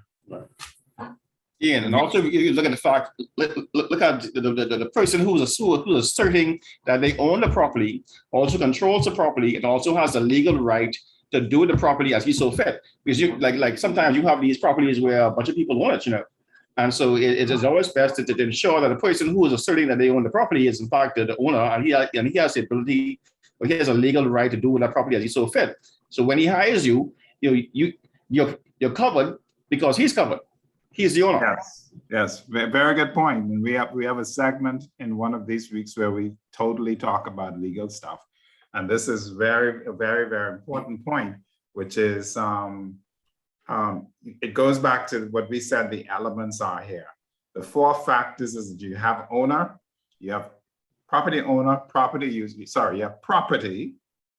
Yeah, and also you look at the fact, look at the person who's asserting that they own the property, also controls the property, and also has the legal right to do the property as he so fit. Because you like sometimes you have these properties where a bunch of people own it, and so it is always best to ensure that the person who is asserting that they own the property is in fact the owner, and he has the ability, or he has a legal right to do that property as he so fit. So when he hires you, you're covered because he's covered. He's the owner. Yes, very good point. And we have a segment in one of these weeks where we totally talk about legal stuff. And this is a very, very important point, which is it goes back to what we said the elements are here. The 4 factors is that you have owner, you have property owner, property user, you have property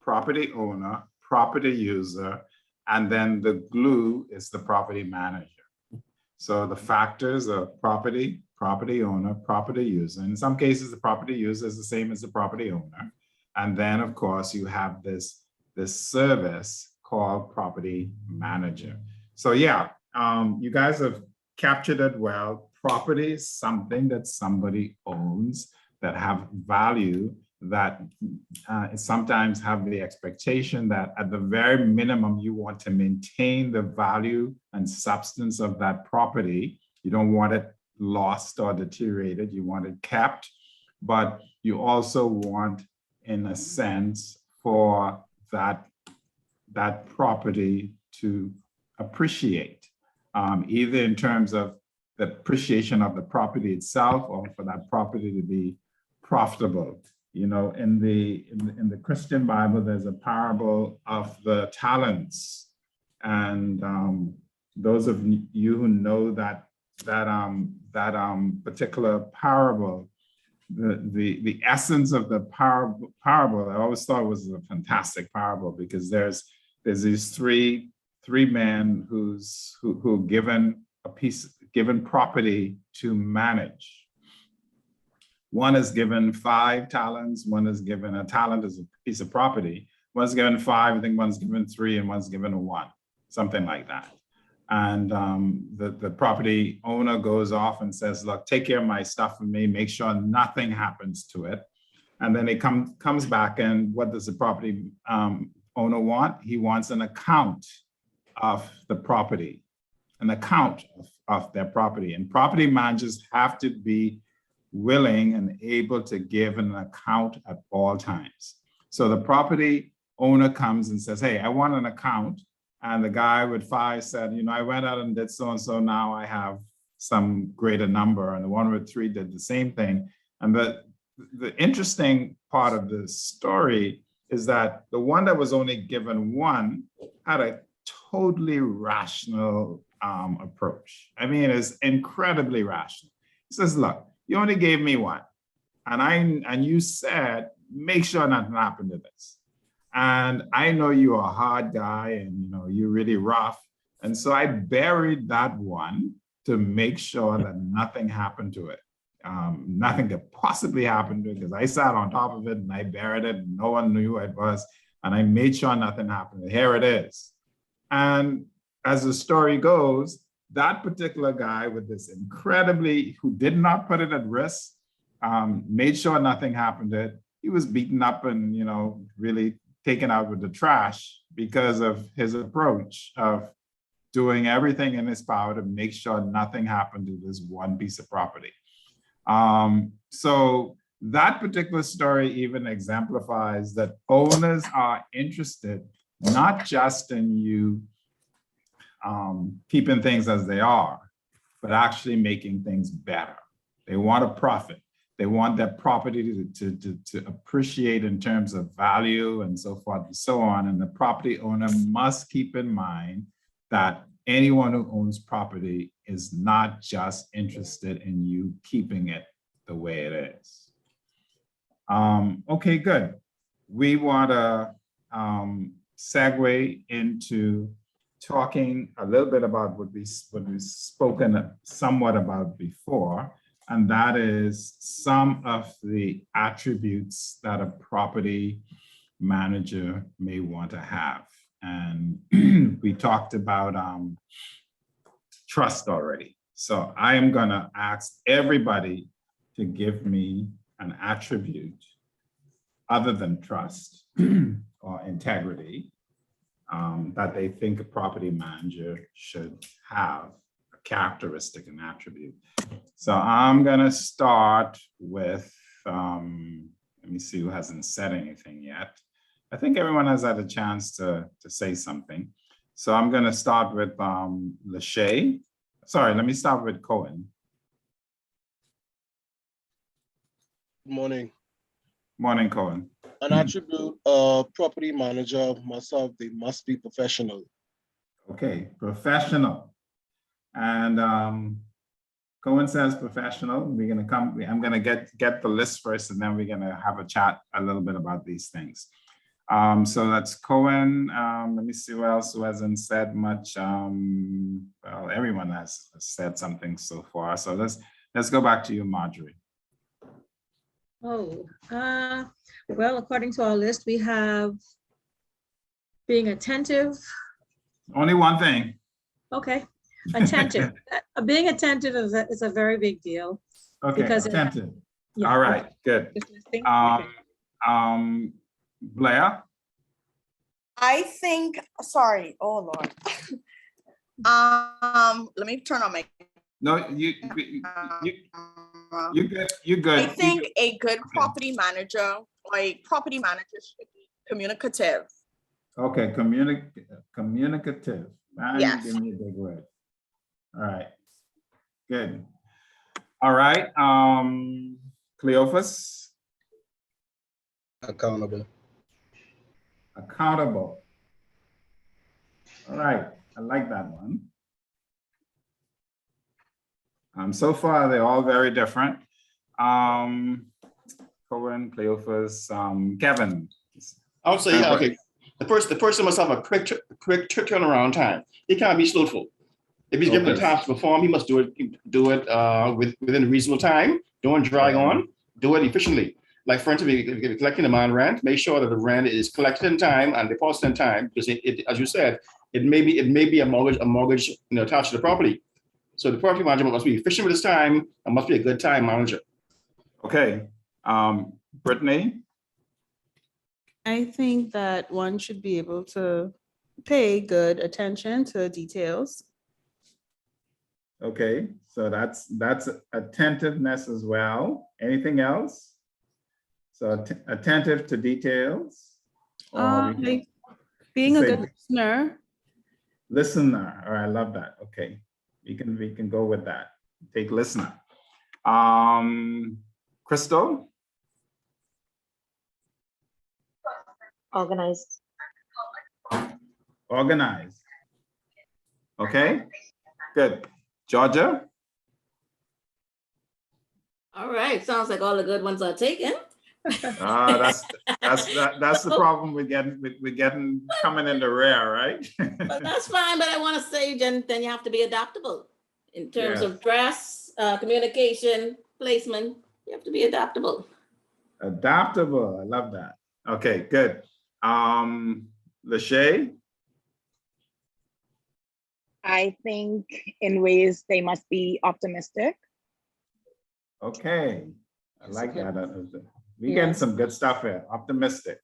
owner, property user, and then the glue is the property manager. So the factors are property owner, property user. In some cases, the property user is the same as the property owner. And then, of course, you have this service called property manager. So yeah, you guys have captured it well. Property is something that somebody owns that have value, that sometimes have the expectation that at the very minimum, you want to maintain the value and substance of that property. You don't want it lost or deteriorated. You want it kept. but you also want, in a sense, for that property to appreciate, either in terms of the appreciation of the property itself or for that property to be profitable. You know, in the Christian Bible, there's a parable of the talents. And those of you who know that particular parable, the essence of the parable, I always thought was a fantastic parable, because there's these three men who given property to manage. One is given 5 talents, one is given a talent as a piece of property, one's given 5, I think one's given 3, and one's given 1, something like that. And the property owner goes off and says, look, take care of my stuff for me, make sure nothing happens to it. And then he comes back, and what does the property owner want? He wants an account of the property, an account of their property. And property managers have to be willing and able to give an account at all times. So the property owner comes and says, hey, I want an account. And the guy with 5 said, you know, I went out and did so-and-so, now I have some greater number. And the one with 3 did the same thing. And the interesting part of the story is that the one that was only given 1 had a totally rational approach. I mean, it's incredibly rational. He says, look, you only gave me 1. And you said, make sure nothing happened to this. And I know you're a hard guy and, you know, you're really rough. And so I buried that 1 to make sure that nothing happened to it. Nothing could possibly happen to it, because I sat on top of it and I buried it and no one knew who it was. And I made sure nothing happened. Here it is. And as the story goes, that particular guy with this who did not put it at risk, made sure nothing happened to it. He was beaten up and, you know, really taken out with the trash because of his approach of doing everything in his power to make sure nothing happened to this 1 piece of property. So that particular story even exemplifies that owners are interested not just in you keeping things as they are, but actually making things better. They want a profit. They want that property to appreciate in terms of value and so forth and so on. And the property owner must keep in mind that anyone who owns property is not just interested in you keeping it the way it is. Okay, good. We want to segue into talking a little bit about what we've spoken somewhat about before, and that is some of the attributes that a property manager may want to have. And we talked about trust already. So I am going to ask everybody to give me an attribute other than trust or integrity that they think a property manager should have, a characteristic, an attribute. So I'm going to start with, let me see who hasn't said anything yet. I think everyone has had a chance to say something. So I'm going to start with Lachey. Sorry, let me start with Cohen. Good morning. Morning, Cohen. An attribute a property manager must have, they must be professional. Okay, professional. And Cohen says professional. We're gonna come, I'm gonna get the list first, and then we're gonna have a chat a little bit about these things. So that's Cohen. Let me see who else who hasn't said much. Well, everyone has said something so far. So let's go back to you, Marjorie. Oh, well, according to our list, we have being attentive. Only one thing. Okay, attentive. Being attentive is a very big deal. Okay, because attentive. Yeah, All right, good. Blair? I think, sorry, oh Lord. Let me turn on my No, you good, you good. I you think good. a good property manager, or a property manager should be communicative. Okay, communicative. Now you Yes. give me a big word. All right, good. All right, Cleophas, Accountable. accountable. All right, I like that one. So far, they're all very different. Cohen, Cleophas, Kevin. I would say, okay, the person must have a quick turnaround time. He can't be slowful. If he's given a Okay. task to perform, he must do it within a reasonable time. Don't drag on. Do it efficiently. Like for instance, if you're collecting demand rent, make sure that the rent is collected in time and deposited in time, because it as you said, it may be a mortgage attached to the property. So the property manager must be efficient with his time and must be a good time manager. Okay, Brittany, I think that one should be able to pay good attention to details. okay, so that's attentiveness as well. Anything else? So attentive to details? Or we can- Like being a say good listener. listener, all right, I love that, okay. We can go with that, take listener. Crystal? Organized. Organized. Okay, good. Georgia? All right, sounds like all the good ones are taken. That's the problem we're getting coming in the rear, right? But that's fine, but I want to say, then you have to be adaptable in terms Yeah. of dress, communication, placement. You have to be adaptable. Adaptable, I love that. Okay, good. Lachey? I think in ways they must be optimistic. Okay, I like good. that. We getting some good stuff here, optimistic.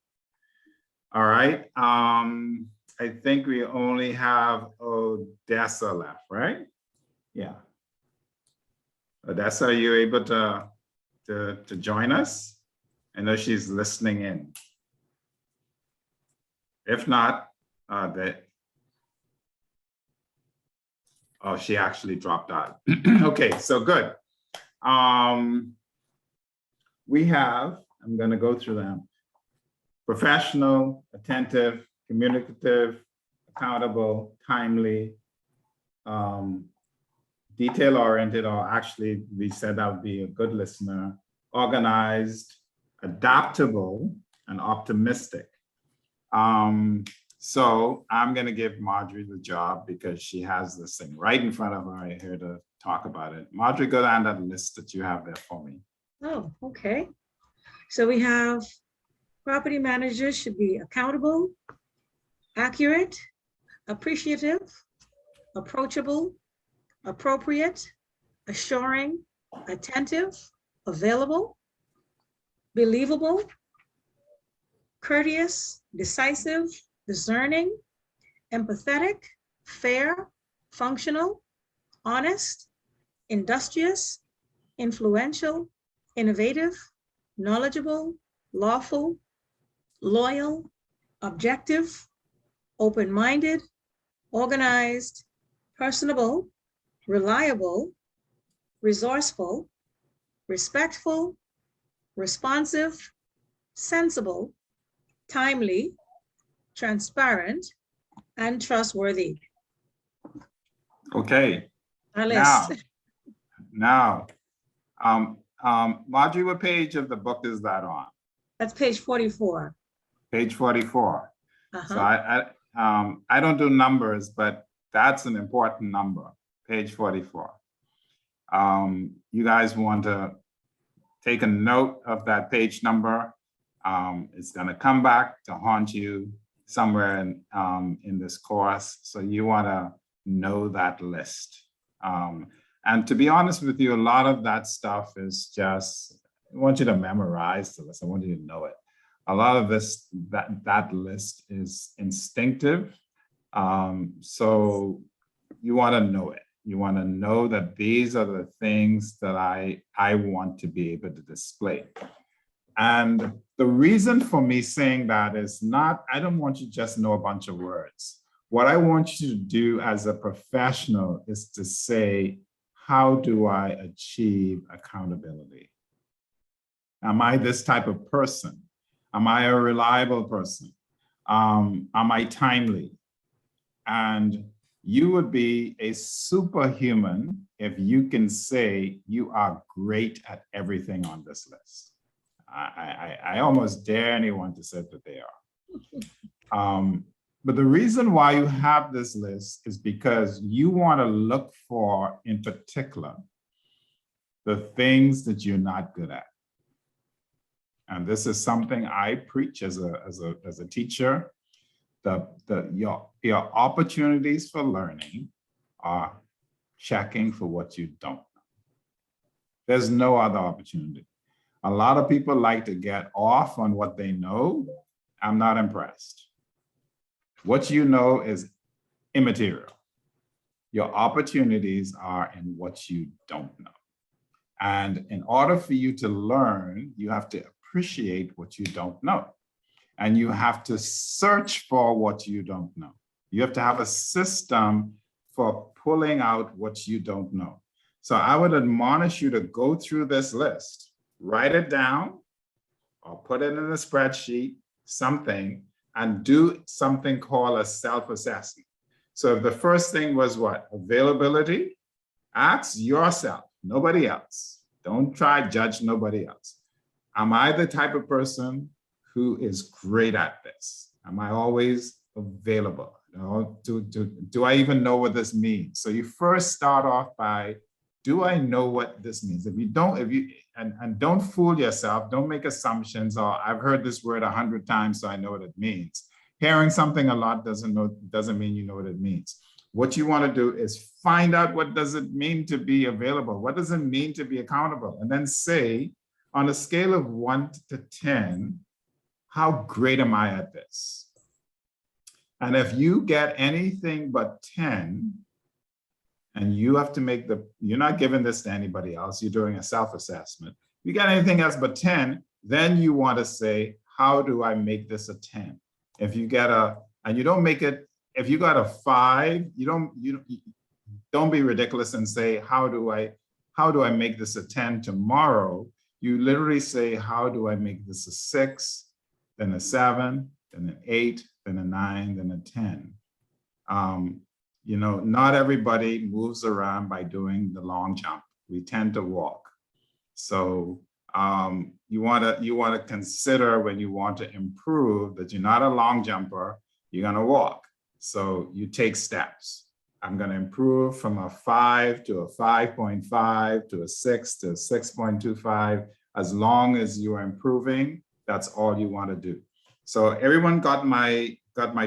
All right, I think we only have Odessa left, right? Yeah. Odessa, are you able to join us? I know she's listening in. If not, she actually dropped out. Okay, so good. We have, I'm going to go through them. Professional, attentive, communicative, accountable, timely, detail-oriented, or actually we said that would be a good listener, organized, adaptable, and optimistic. So I'm going to give Marjorie the job because she has this thing right in front of her right here to talk about it. Marjorie, go down that list that you have there for me. Oh, okay. So we have property managers should be accountable, accurate, appreciative, approachable, appropriate, assuring, attentive, available, believable, courteous, decisive, discerning, empathetic, fair, functional, honest, industrious, influential, innovative, knowledgeable, lawful, loyal, objective, open-minded, organized, personable, reliable, resourceful, respectful, responsive, sensible, timely, transparent, and trustworthy. Okay, Our now, list. Marjorie, what page of the book is that on? That's page 44. Page 44. So Uh-huh. I don't do numbers, but that's an important number, page 44. You guys want to take a note of that page number. It's going to come back to haunt you somewhere in this course. So you want to know that list. And to be honest with you, a lot of that stuff is just, I want you to memorize the list. I want you to know it. A lot of this, that list is instinctive. So you want to know it. You want to know that these are the things that I want to be able to display. And the reason for me saying that is not, I don't want you to just know a bunch of words. What I want you to do as a professional is to say, how do I achieve accountability? Am I this type of person? Am I a reliable person? Am I timely? And you would be a superhuman if you can say you are great at everything on this list. I almost dare anyone to say that they are. But the reason why you have this list is because you want to look for, in particular, the things that you're not good at. And this is something I preach as a teacher. Your opportunities for learning are checking for what you don't know. There's no other opportunity. A lot of people like to get off on what they know. I'm not impressed. What you know is immaterial. Your opportunities are in what you don't know. And in order for you to learn, you have to appreciate what you don't know. And you have to search for what you don't know. You have to have a system for pulling out what you don't know. So I would admonish you to go through this list, write it down, or put it in a spreadsheet, something, and do something called a self-assessment. So if the first thing was what? Availability, ask yourself, nobody else. Don't try to judge nobody else. Am I the type of person who is great at this? Am I always available? You know, do I even know what this means? So you first start off by, do I know what this means? If you don't, and don't fool yourself, don't make assumptions, or I've heard this word 100 times, so I know what it means. Hearing something a lot doesn't mean you know what it means. What you want to do is find out, what does it mean to be available? What does it mean to be accountable? And then say, on a scale of 1 to 10, how great am I at this? And if you get anything but 10, and you have to make you're not giving this to anybody else, you're doing a self-assessment. If you got anything else but 10, then you want to say, how do I make this a 10? If you get and you don't make it, if you got a 5, you don't be ridiculous and say, how do I make this a 10 tomorrow? You literally say, how do I make this a 6, then a 7, then an 8, then a 9, then a 10? You know, not everybody moves around by doing the long jump. We tend to walk. So you want to consider, when you want to improve, that you're not a long jumper, you're going to walk. So you take steps. I'm going to improve from a 5 to a 5.5 to a 6 to a 6.25. As long as you are improving, that's all you want to do. So everyone got my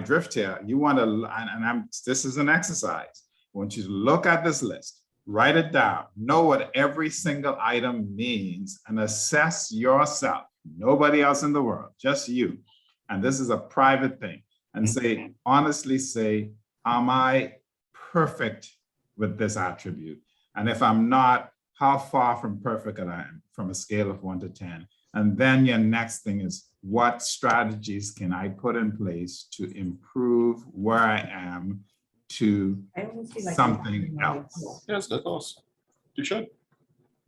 drift here. You want to, this is an exercise. I want you to look at this list, write it down, know what every single item means, and assess yourself. Nobody else in the world, just you. And this is a private thing. And say, honestly say, am I perfect with this attribute? And if I'm not, how far from perfect am I from a scale of 1 to 10? And then your next thing is, what strategies can I put in place to improve where I am to something else? Yes, that's awesome. You should.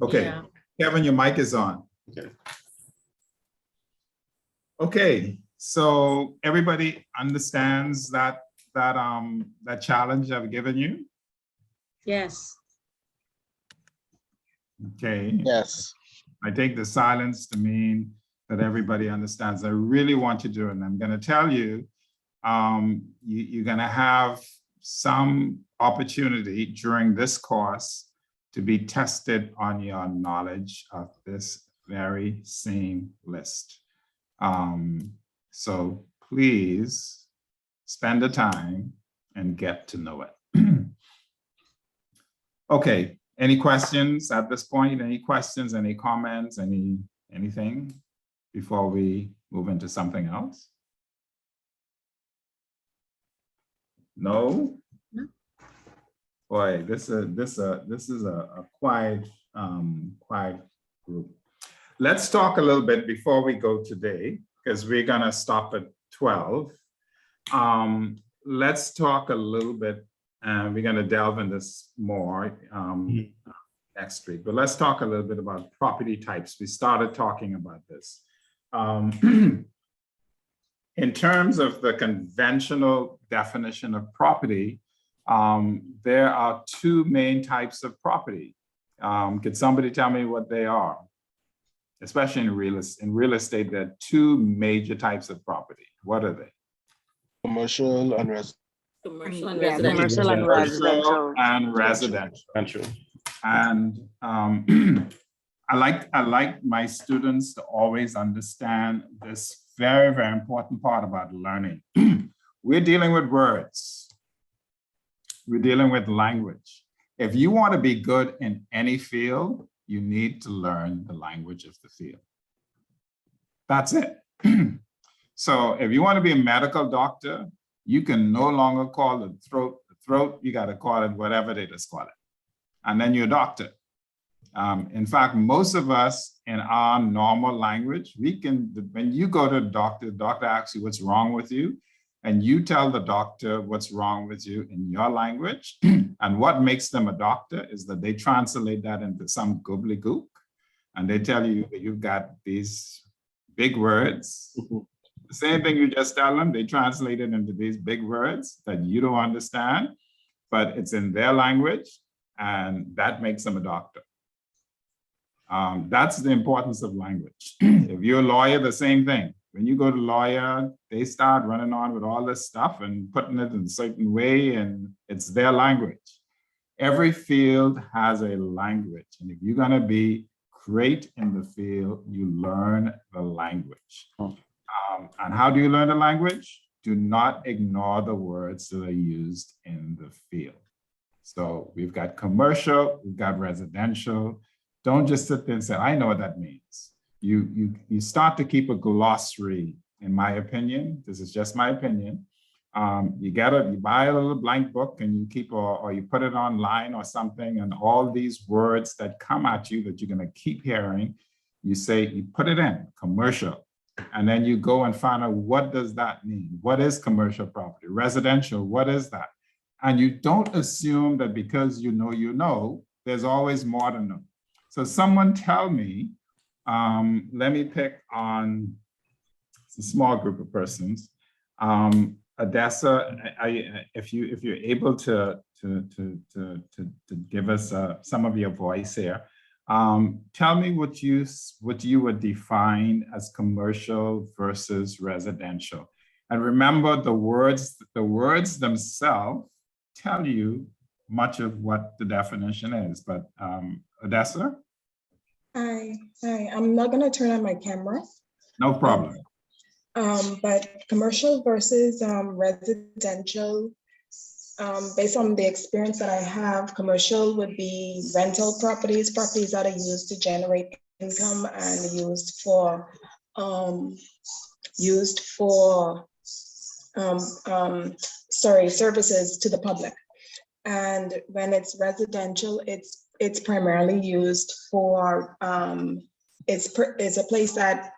Okay, Yeah. Kevin, your mic is on. Okay. Okay, so everybody understands that challenge I've given you? Yes. Okay. Yes. I take the silence to mean that everybody understands. I really want to do it. And I'm going to tell you, you're going to have some opportunity during this course to be tested on your knowledge of this very same list. So please spend the time and get to know it. Okay. Any questions at this point? Any questions, any comments, anything before we move into something else? No? Boy, this is a quiet group. Let's talk a little bit before we go today, because we're gonna stop at 12. Let's talk a little bit, and we're gonna delve into this more next week. But let's talk a little bit about property types. We started talking about this. In terms of the conventional definition of property, there are two main types of property. Could somebody tell me what they are? Especially in real estate, there are two major types of property. What are they? Commercial and Commercial and Yeah, residential. commercial and residential. And residential. And I like my students to always understand this very, very important part about learning. We're dealing with words. We're dealing with language. If you want to be good in any field, you need to learn the language of the field. That's it. So if you want to be a medical doctor, you can no longer call the throat, you got to call it whatever they just call it. And then you're a doctor. In fact, most of us in our normal language, when you go to the doctor asks you what's wrong with you, and you tell the doctor what's wrong with you in your language, and what makes them a doctor is that they translate that into some gobbledygook, and they tell you that you've got these big words. The same thing you just tell them, they translate it into these big words that you don't understand, but it's in their language, and that makes them a doctor. That's the importance of language. If you're a lawyer, the same thing. When you go to lawyer, they start running on with all this stuff and putting it in a certain way, and it's their language. Every field has a language, and if you're gonna be great in the field, you learn the language. And how do you learn the language? Do not ignore the words that are used in the field. So we've got commercial, we've got residential. Don't just sit there and say, I know what that means. You start to keep a glossary, in my opinion. This is just my opinion. You buy a little blank book and you keep, or you put it online or something, and all these words that come at you that you're gonna keep hearing, you put it in, commercial. And then you go and find out, what does that mean? What is commercial property? Residential, what is that? And you don't assume that because you know, there's always more to know. So someone tell me, let me pick on a small group of persons. Odessa, if you're able to give us some of your voice here, tell me what you would define as commercial versus residential. And remember, the words themselves tell you much of what the definition is. But Odessa? Hi, I'm not gonna turn on my camera. No problem. But commercial versus residential, based on the experience that I have, commercial would be rental properties that are used to generate income and used for services to the public. And when it's residential, it's primarily used for it's a place that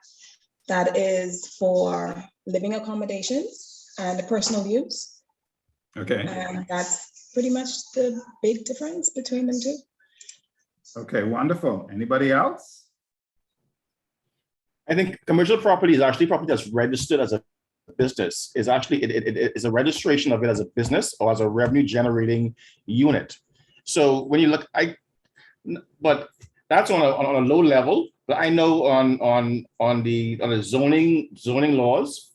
is for living accommodations and personal use. Okay. And that's pretty much the big difference between them two. Okay, wonderful. Anybody else? I think commercial property is actually property that's registered as a business. Is actually it is a registration of it as a business or as a revenue generating unit. So when you look, but that's on a low level. But I know on the zoning laws,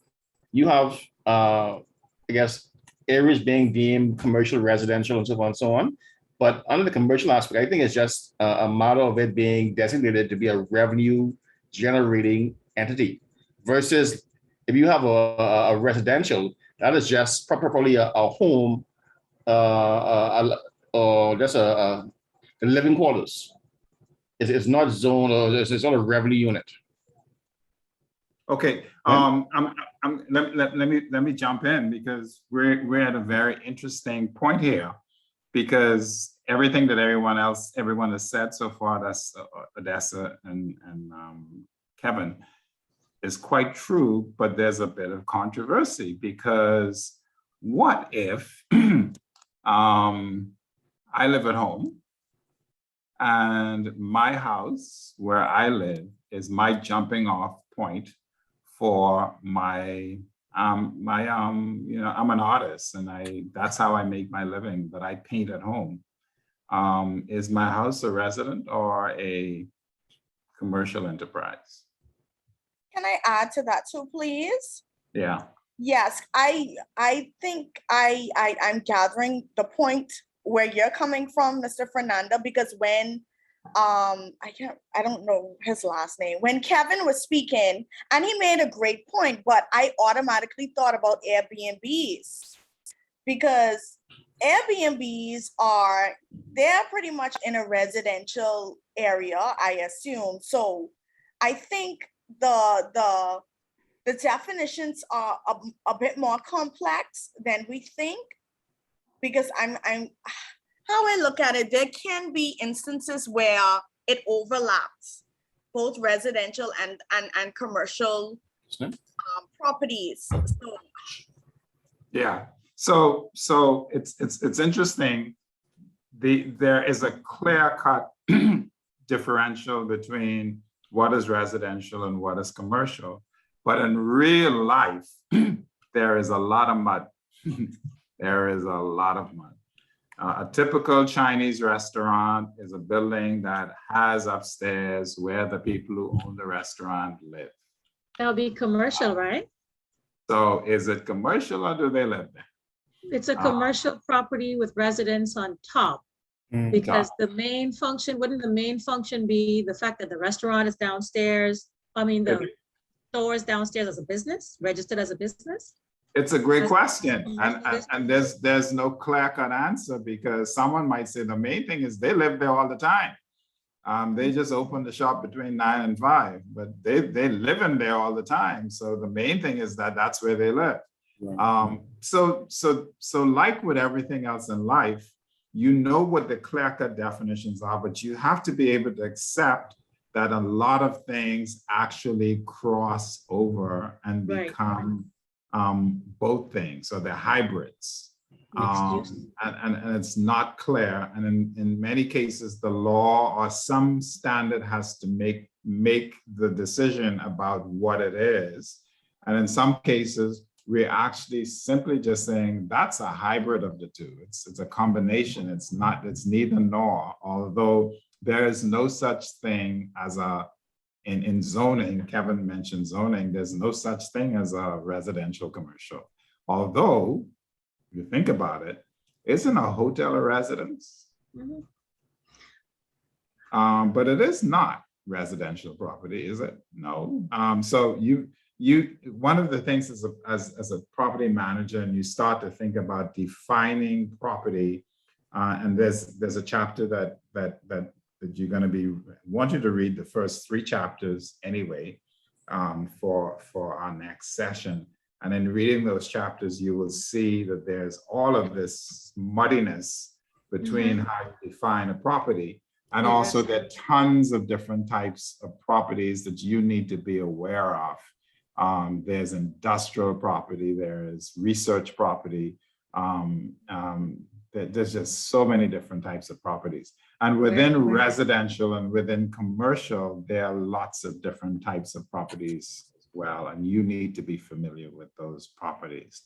you have I guess areas being deemed commercial, residential, and so on and so on. But under the commercial aspect, I think it's just a matter of it being designated to be a revenue generating entity versus if you have a residential, that is just probably a home or just a living quarters. It's not zoned or it's not a revenue unit. Okay, let me jump in because we're at a very interesting point here. because everything that everyone has said so far, that's Odessa and Kevin, is quite true, but there's a bit of controversy because what if I live at home and my house where I live is my jumping off point for my I'm an artist and that's how I make my living, but I paint at home. Is my house a resident or a commercial enterprise? Can I add to that too, please? Yeah. Yes, I think I'm gathering the point where you're coming from, Mr. Fernanda, because when I don't know his last name, when Kevin was speaking, and he made a great point, but I automatically thought about Airbnbs because Airbnbs they're pretty much in a residential area, I assume. So I think the definitions are a bit more complex than we think, because I'm how I look at it, there can be instances where it overlaps both residential and commercial properties. So, yeah. So it's interesting. There is a clear-cut differential between what is residential and what is commercial. But in real life, there is a lot of mud. There is a lot of mud. A typical Chinese restaurant is a building that has upstairs where the people who own the restaurant live. That'll be commercial, right? So is it commercial or do they live there? It's a commercial property with residents on top. Because the main function, wouldn't the main function be the fact that the restaurant is downstairs? I mean, the store is downstairs as a business, registered as a business? It's a great question. And there's no clear-cut answer because someone might say the main thing is they live there all the time. They just open the shop between 9 and 5, but they live in there all the time. So the main thing is that that's where they live. So like with everything else in life, you know what the clear-cut definitions are, but you have to be able to accept that a lot of things actually cross over and become both things, so they're hybrids. And it's not clear. And in many cases, the law or some standard has to make the decision about what it is. And in some cases, we're actually simply just saying that's a hybrid of the two. It's a combination. It's neither nor, although there is no such thing as in zoning. Kevin mentioned zoning. There's no such thing as a residential commercial. Although, if you think about it, isn't a hotel a residence? But it is not residential property, is it? No. So one of the things as a property manager, and you start to think about defining property, and there's a chapter that you're going to want you to read the first 3 chapters anyway, for our next session. And in reading those chapters, you will see that there's all of this muddiness between how you define a property. And also there are tons of different types of properties that you need to be aware of. There's industrial property, there's research property. There's just so many different types of properties. And within residential and within commercial, there are lots of different types of properties as well. And you need to be familiar with those properties.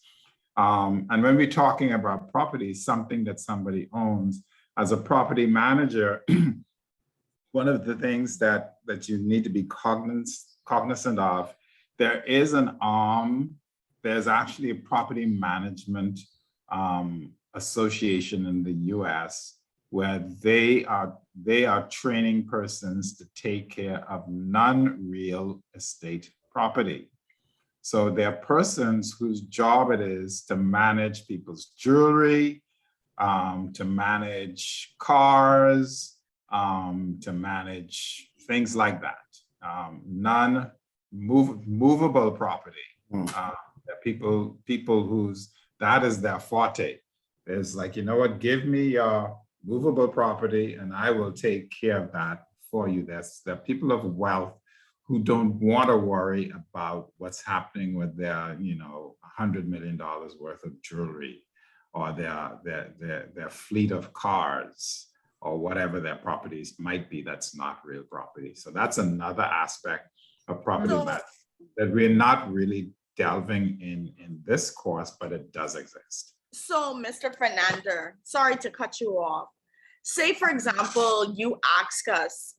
And when we're talking about properties, something that somebody owns, as a property manager, one of the things that you need to be cognizant of, there is an arm, there's actually a property management association in the US where they are training persons to take care of non-real estate property. So they're persons whose job it is to manage people's jewelry, to manage cars, to manage things like that. Non-movable property. People whose that is their forte. There's like, you know what, give me your movable property and I will take care of that for you. There are people of wealth who don't want to worry about what's happening with their, $100 million worth of jewelry or their fleet of cars or whatever their properties might be that's not real property. So that's another aspect of property So- management that we're not really delving in this course, but it does exist. So, Mr. Fernando, sorry to cut you off. Say, for example, you ask us,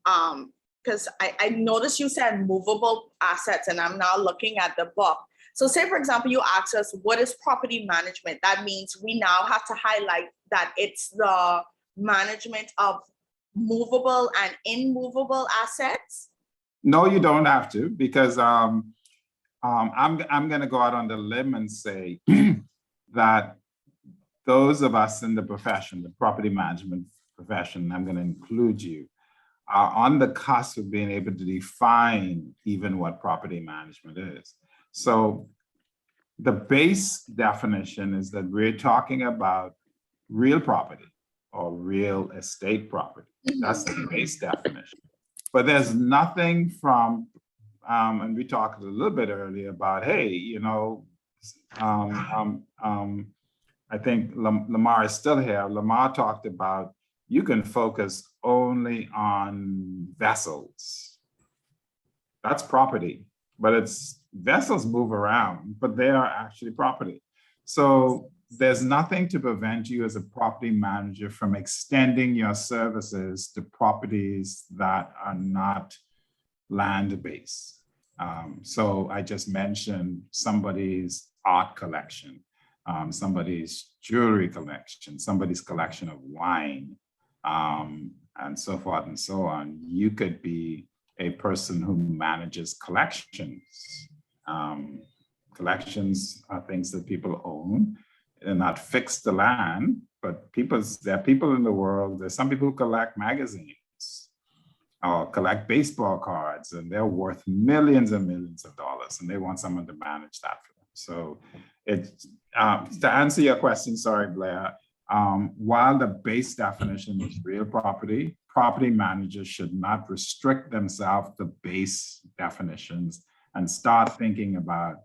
because I noticed you said movable assets, and I'm now looking at the book. So say, for example, you ask us, what is property management? That means we now have to highlight that it's the management of movable and immovable assets. No, you don't have to, because I'm going to go out on the limb and say that those of us in the profession, the property management profession, I'm going to include you, are on the cusp of being able to define even what property management is. So the base definition is that we're talking about real property or real estate property. That's the base definition. But there's nothing from, and we talked a little bit earlier about, hey, I think Lamar is still here. Lamar talked about you can focus only on vessels. That's property, but vessels move around, but they are actually property. So there's nothing to prevent you as a property manager from extending your services to properties that are not land-based. So I just mentioned somebody's art collection, somebody's jewelry collection, somebody's collection of wine, and so forth and so on. You could be a person who manages collections. Collections are things that people own. They're not fixed to land, but there are people in the world, there's some people who collect magazines or collect baseball cards, and they're worth millions and millions of dollars, and they want someone to manage that for them. So to answer your question, sorry, Blair, while the base definition is real property, property managers should not restrict themselves to base definitions and start thinking about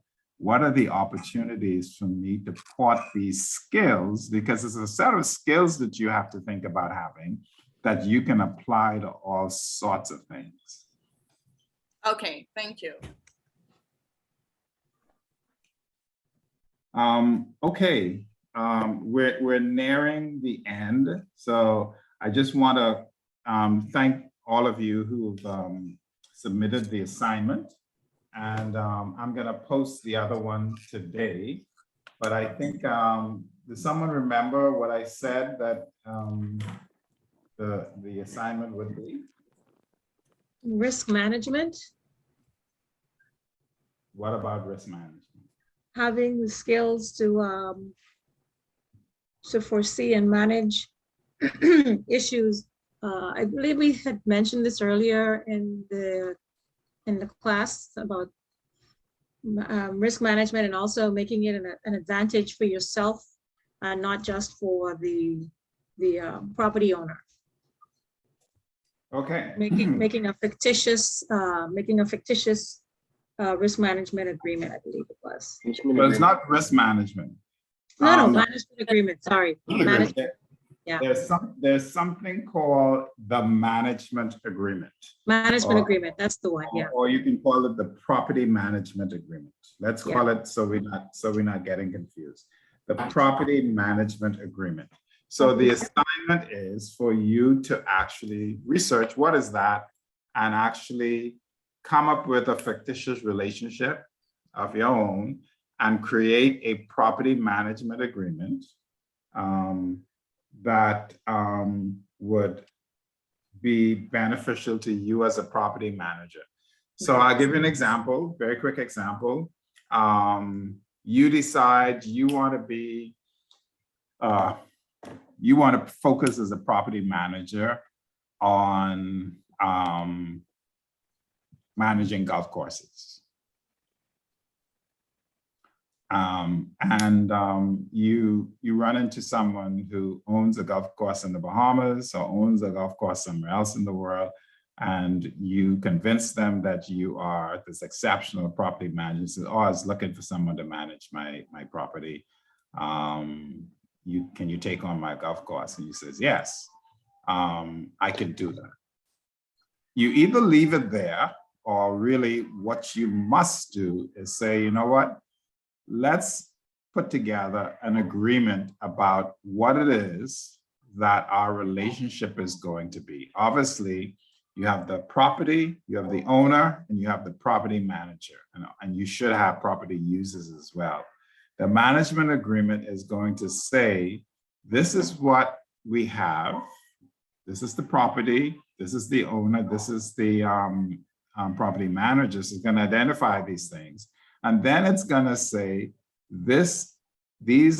what are the opportunities for me to port these skills, because it's a set of skills that you have to think about having that you can apply to all sorts of things. Okay, thank you. Okay, we're nearing the end. So I just want to thank all of you who've submitted the assignment. And I'm going to post the other one today. But I think, does someone remember what I said that the assignment would be? Risk management, What about risk management? having the skills to foresee and manage issues. I believe we had mentioned this earlier in the class about risk management, and also making it an advantage for yourself and not just for the property owner. Okay. Making a fictitious risk management agreement, I believe it was. But it's not risk management. No, management agreement, sorry. Management, yeah. There's something called the management agreement. Management agreement, that's the one, yeah. Or you can call it the property management agreement. Let's call it so we're not getting confused. The property management agreement. So the assignment is for you to actually research what is that and actually come up with a fictitious relationship of your own and create a property management agreement that would be beneficial to you as a property manager. So I'll give you an example, very quick example. You decide you want to focus as a property manager on managing golf courses. You run into someone who owns a golf course in the Bahamas or owns a golf course somewhere else in the world, and you convince them that you are this exceptional property manager. Says, "Oh, I was looking for someone to manage my property. Can you take on my golf course?" And you says, "Yes, I can do that." You either leave it there, or really what you must do is say, "You know what? Let's put together an agreement about what it is that our relationship is going to be." Obviously, you have the property, you have the owner, and you have the property manager, and you should have property users as well. The management agreement is going to say, this is what we have. This is the property, this is the owner, this is the property manager. So it's going to identify these things. And then it's going to say, these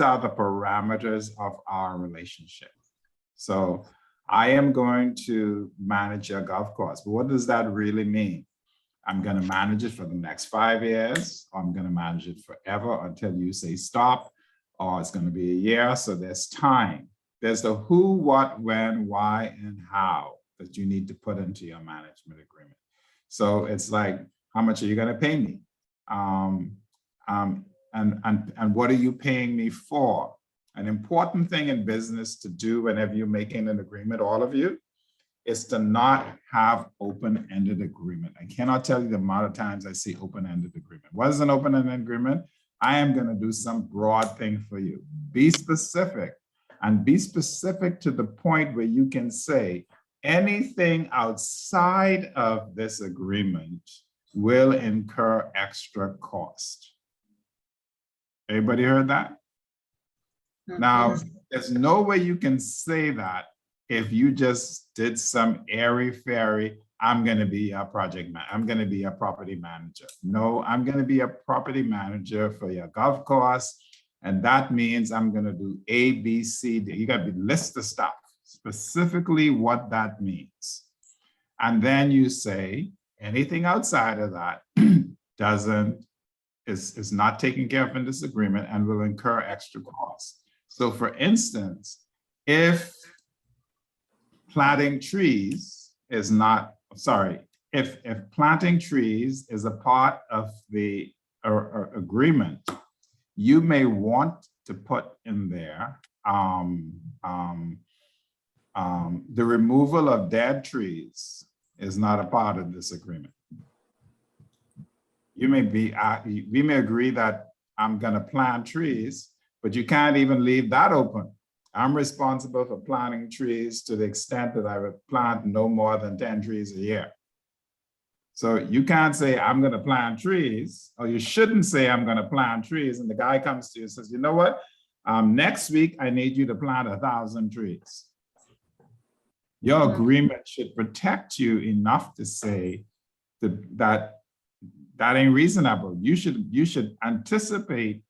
are the parameters of our relationship. So I am going to manage your golf course. But what does that really mean? I'm going to manage it for the next 5 years, or I'm going to manage it forever until you say stop, or it's going to be a year. So there's time. There's the who, what, when, why, and how that you need to put into your management agreement. So it's like, how much are you going to pay me? And what are you paying me for? An important thing in business to do whenever you're making an agreement, all of you, is to not have open-ended agreement. I cannot tell you the amount of times I see open-ended agreement. What is an open-ended agreement? I am going to do some broad thing for you. Be specific, and be specific to the point where you can say anything outside of this agreement will incur extra cost. Everybody heard that? Now, there's no way you can say that if you just did some airy-fairy, I'm going to be a project man, I'm going to be a property manager. No, I'm going to be a property manager for your golf course. And that means I'm going to do A, B, C, D. You got to list the stuff, specifically what that means. And then you say anything outside of that is not taken care of in this agreement and will incur extra costs. So for instance, if planting trees is not, if planting trees is a part of the agreement, you may want to put in there the removal of dead trees is not a part of this agreement. We may agree that I'm going to plant trees, but you can't even leave that open. I'm responsible for planting trees to the extent that I would plant no more than 10 trees a year. So you can't say I'm going to plant trees, or you shouldn't say I'm going to plant trees. And the guy comes to you and says, you know what? Next week, I need you to plant 1,000 trees. Your agreement should protect you enough to say that ain't reasonable. You should anticipate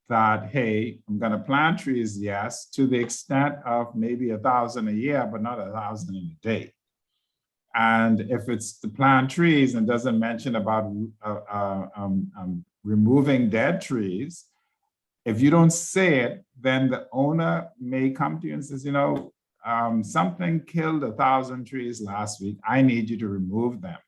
that, hey, I'm going to plant trees, yes, to the extent of maybe 1,000 a year, but not 1,000 in a day. And if it's to plant trees and doesn't mention about removing dead trees, if you don't say it, then the owner may come to you and says, you know, something killed 1,000 trees last week. I need you to remove them.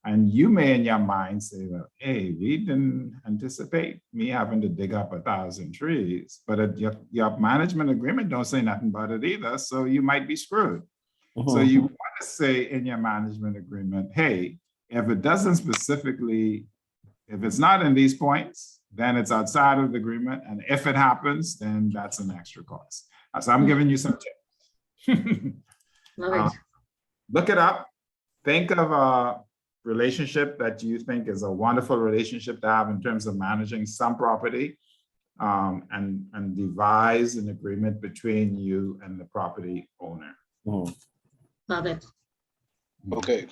And you may in your mind say, well, hey, we didn't anticipate me having to dig up 1,000 trees, but your management agreement don't say nothing about it either. So you might be screwed. So you want to say in your management agreement, hey, if it doesn't specifically, if it's not in these points, then it's outside of the agreement. And if it happens, then that's an extra cost. So I'm giving you some tips. Look it up. Think of a relationship that you think is a wonderful relationship to have in terms of managing some property, and devise an agreement between you and the property owner. Love it. Okay.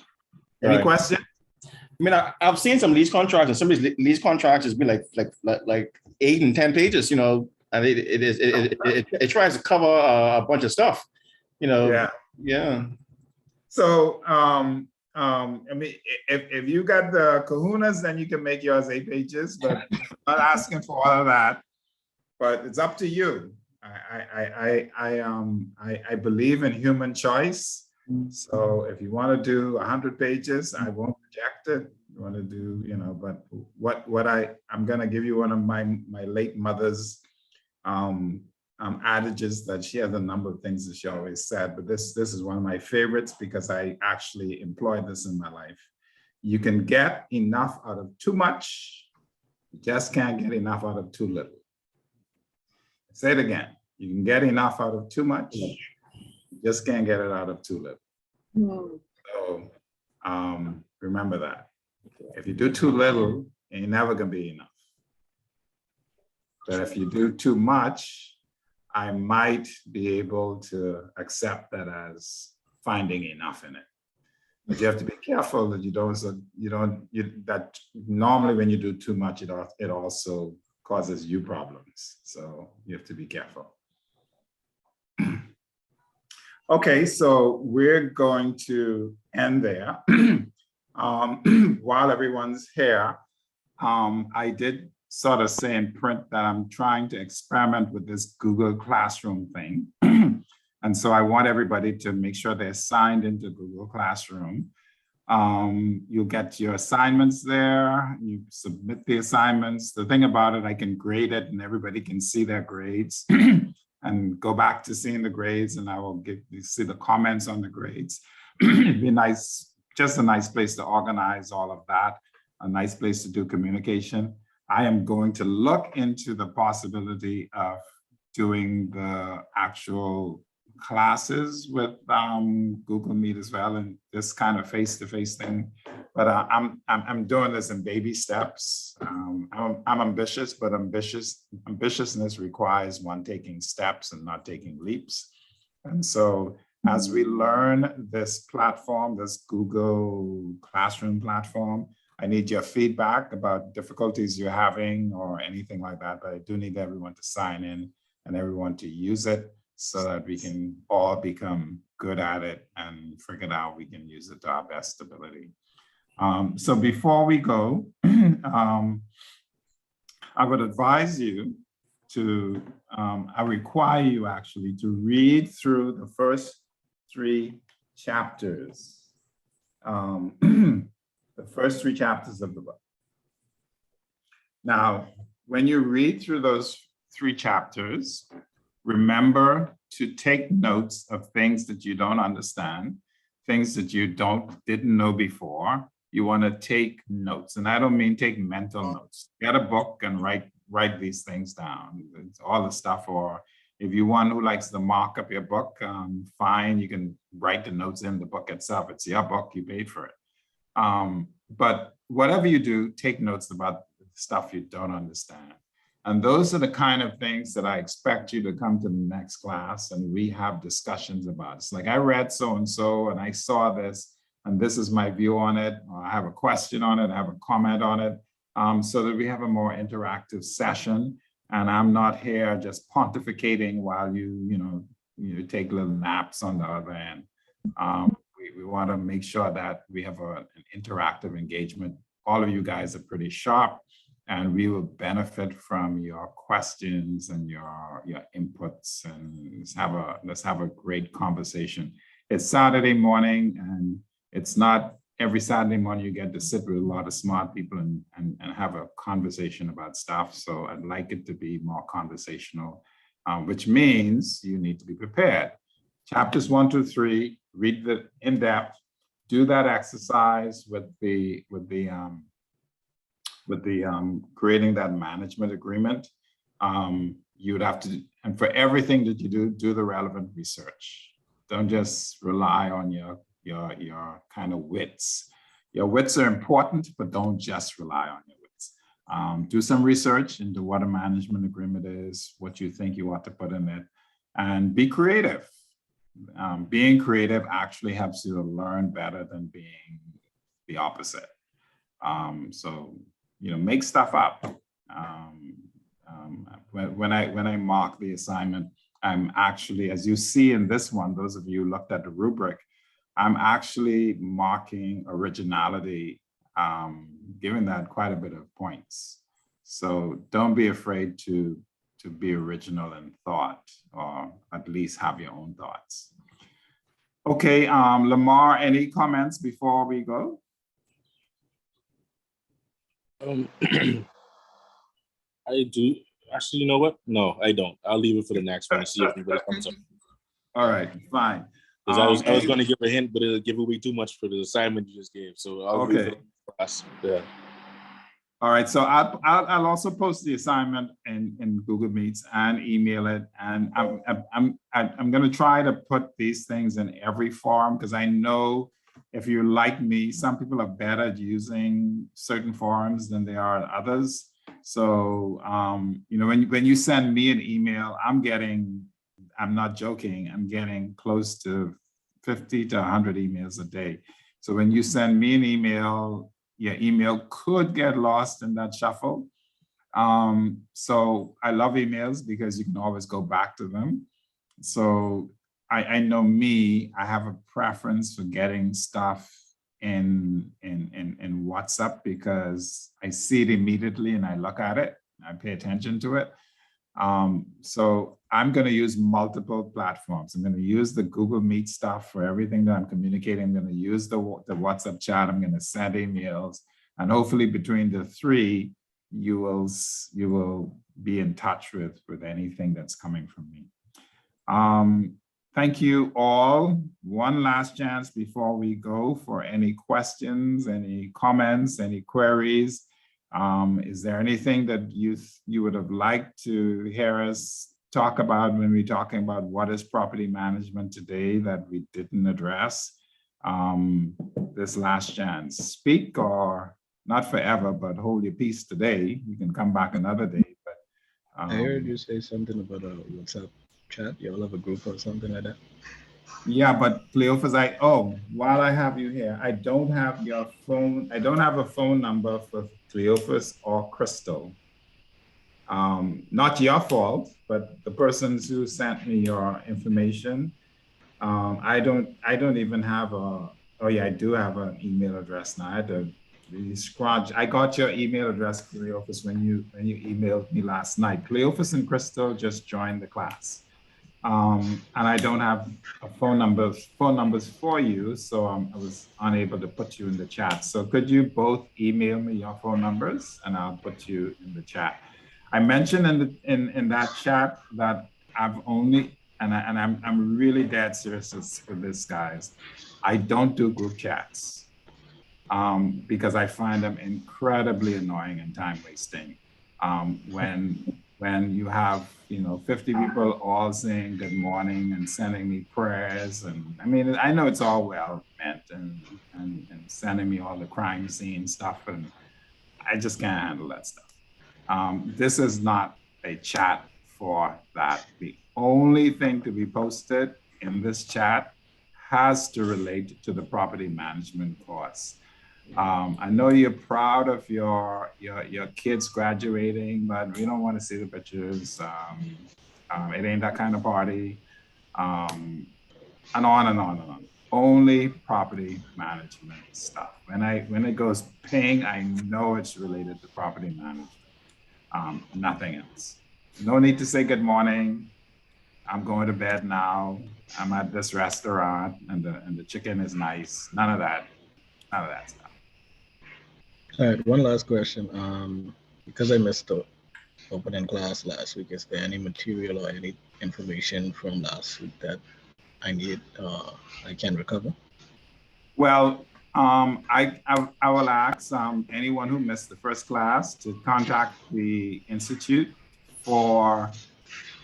Any questions? I mean, I've seen some lease contracts, and some of these lease contracts has been like 8 and 10 pages, you know, and it tries to cover a bunch of stuff, you know. Yeah. Yeah. So I mean, if you got the kahunas, then you can make yours 8 pages, but I'm not asking for all of that. But it's up to you. I believe in human choice. So if you want to do 100 pages, I won't reject it. You want to do, but I'm gonna give you one of my late mother's adages that she has a number of things that she always said, but this is one of my favorites because I actually employ this in my life. You can get enough out of too much, you just can't get enough out of too little. Say it again. You can get enough out of too much, you just can't get it out of too little. So remember that. If you do too little, you're never gonna be enough. But if you do too much, I might be able to accept that as finding enough in it. But you have to be careful that that normally when you do too much, it also causes you problems. So you have to be careful. Okay, so we're going to end there. While everyone's here, I did sort of say in print that I'm trying to experiment with this Google Classroom thing. And so I want everybody to make sure they're signed into Google Classroom. You'll get your assignments there, you submit the assignments. The thing about it, I can grade it and everybody can see their grades and go back to seeing the grades, and I will see the comments on the grades. It'd be nice, just a nice place to organize all of that, a nice place to do communication. I am going to look into the possibility of doing the actual classes with Google Meet as well, and this kind of face-to-face thing. But I'm doing this in baby steps. I'm ambitious, but ambitiousness requires one taking steps and not taking leaps. And so as we learn this platform, this Google Classroom platform, I need your feedback about difficulties you're having or anything like that, but I do need everyone to sign in and everyone to use it so that we can all become good at it and figure out we can use it to our best ability. So before we go, I would advise you to, I require you actually to read through the first 3 chapters. The first 3 chapters of the book. Now, when you read through those 3 chapters, remember to take notes of things that you don't understand, things that you didn't know before. You want to take notes, and I don't mean take mental notes. Get a book and write these things down. It's all the stuff, or if you're one who likes to mark up your book, fine, you can write the notes in the book itself. It's your book, you paid for it. But whatever you do, take notes about stuff you don't understand. And those are the kind of things that I expect you to come to the next class and we have discussions about. It's like, I read so-and-so and I saw this, and this is my view on it. Or I have a question on it, I have a comment on it, so that we have a more interactive session. And I'm not here just pontificating while you take little naps on the other end. We want to make sure that we have an interactive engagement. All of you guys are pretty sharp, and we will benefit from your questions and your inputs, and let's have a great conversation. It's Saturday morning, and it's not every Saturday morning you get to sit with a lot of smart people and have a conversation about stuff. So I'd like it to be more conversational, which means you need to be prepared. Chapters 1 to 3, read the in depth, do that exercise with the creating that management agreement. You would have to, and for everything that you do the relevant research. Don't just rely on your kind of wits. Your wits are important, but don't just rely on your wits. Do some research into what a management agreement is, what you think you ought to put in it, and be creative. Being creative actually helps you to learn better than being the opposite. So, make stuff up. When I mark the assignment, I'm actually, as you see in this one, those of you who looked at the rubric, I'm actually marking originality, giving that quite a bit of points. So don't be afraid to be original in thought, or at least have your own thoughts. Okay, Lamar, any comments before we go? I do. Actually, you know what? No, I don't. I'll leave it for the next one and see if anybody comes up. All right, fine. Because I was going to give a hint, but it'll give away too much for the assignment you just gave. So I'll leave it for us. Yeah. All right, so I'll also post the assignment in Google Meets and email it. And I'm going to try to put these things in every form, because I know if you're like me, some people are better at using certain forms than they are at others. So, you know, when you send me an email, I'm not joking, I'm getting close to 50 to 100 emails a day. So when you send me an email, your email could get lost in that shuffle. So I love emails because you can always go back to them. So I know me, I have a preference for getting stuff in WhatsApp because I see it immediately and I look at it, I pay attention to it. So I'm going to use multiple platforms. I'm going to use the Google Meet stuff for everything that I'm communicating. I'm going to use the WhatsApp chat. I'm going to send emails, and hopefully between the three, you will be in touch with anything that's coming from me. Thank you all. One last chance before we go for any questions, any comments, any queries. Is there anything that you would have liked to hear us talk about when we're talking about what is property management today that we didn't address? This last chance. Speak, or not forever, but hold your peace today. You can come back another day. But I heard you say something about a WhatsApp chat. You all have a group or something like that? Yeah, but Cleophas, while I have you here, I don't have your phone. I don't have a phone number for Cleophas or Crystal. Not your fault, but the persons who sent me your information. I don't even have oh yeah, I do have an email address now. I had to really scrunch. I got your email address, Cleophas, when you emailed me last night. Cleophas and Crystal just joined the class. And I don't have phone numbers for you, so I was unable to put you in the chat. So could you both email me your phone numbers, and I'll put you in the chat. I mentioned in that chat that I've only, and I'm really dead serious with this, guys. I don't do group chats because I find them incredibly annoying and time wasting. When you have 50 people all saying good morning and sending me prayers, and I mean, I know it's all well meant and sending me all the crime scene stuff, and I just can't handle that stuff. This is not a chat for that. The only thing to be posted in this chat has to relate to the property management course. I know you're proud of your kids graduating, but we don't want to see the pictures. It ain't that kind of party. And on and on and on. Only property management stuff. When it goes ping, I know it's related to property management. Nothing else. No need to say good morning. I'm going to bed now. I'm at this restaurant and the chicken is nice. None of that stuff. All right, one last question. Because I missed the opening class last week, is there any material or any information from last week that I need, I can recover? Well, I will ask anyone who missed the first class to contact the Institute for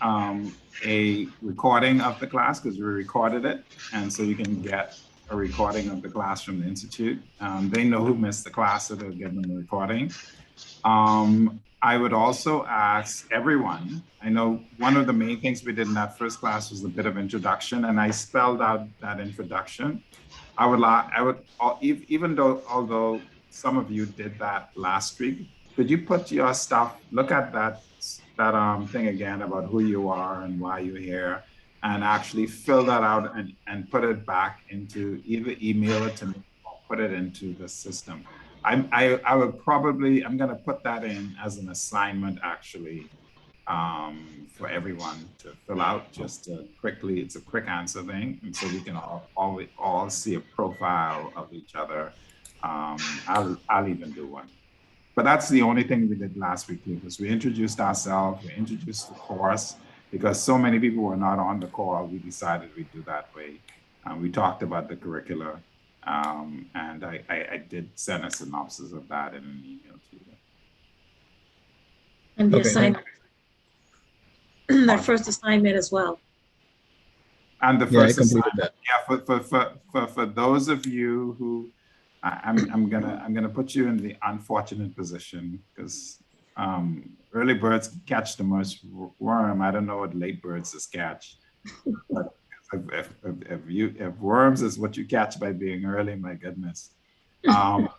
a recording of the class, because we recorded it, and so you can get a recording of the class from the Institute. They know who missed the class, so they'll give them the recording. I would also ask everyone, I know one of the main things we did in that first class was a bit of introduction, and I spelled out that introduction. Although some of you did that last week, could you put your stuff, look at that thing again about who you are and why you're here, and actually fill that out and put it back into, either email it to me or put it into the system. I would probably, I'm gonna put that in as an assignment actually, for everyone to fill out just quickly. It's a quick answer thing, and so we can all see a profile of each other. I'll even do one. But that's the only thing we did last week, because we introduced ourselves, we introduced the course, because so many people were not on the call, we decided we'd do that way. We talked about the curricula, and I did send a synopsis of that in an email to you. And the Okay. assignment, that first assignment as well. And the Yeah, I first completed assignment, yeah, for those of you who, I'm gonna put you in the unfortunate position, because early birds catch the most worm. I don't know what late birds is catch. But if worms is what you catch by being early, my goodness. I'm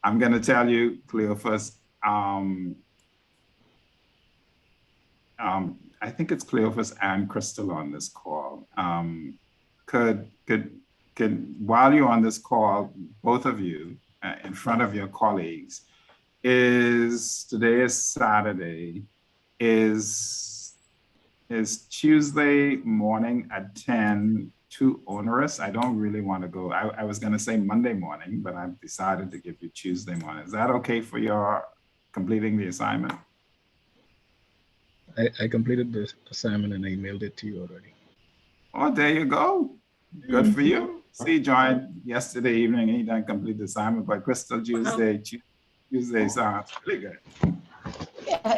gonna tell you, Cleophas, I think it's Cleophas and Crystal on this call. Could while you're on this call, both of you, in front of your colleagues, today is Saturday, is Tuesday morning at 10 too onerous? I don't really want to go. I was going to say Monday morning, but I've decided to give you Tuesday morning. Is that okay for your completing the assignment? I completed the assignment and I emailed it to you already. Oh, there you go. Good for you. See, joined yesterday evening. He didn't complete the assignment, but Crystal, Tuesday sounds pretty good.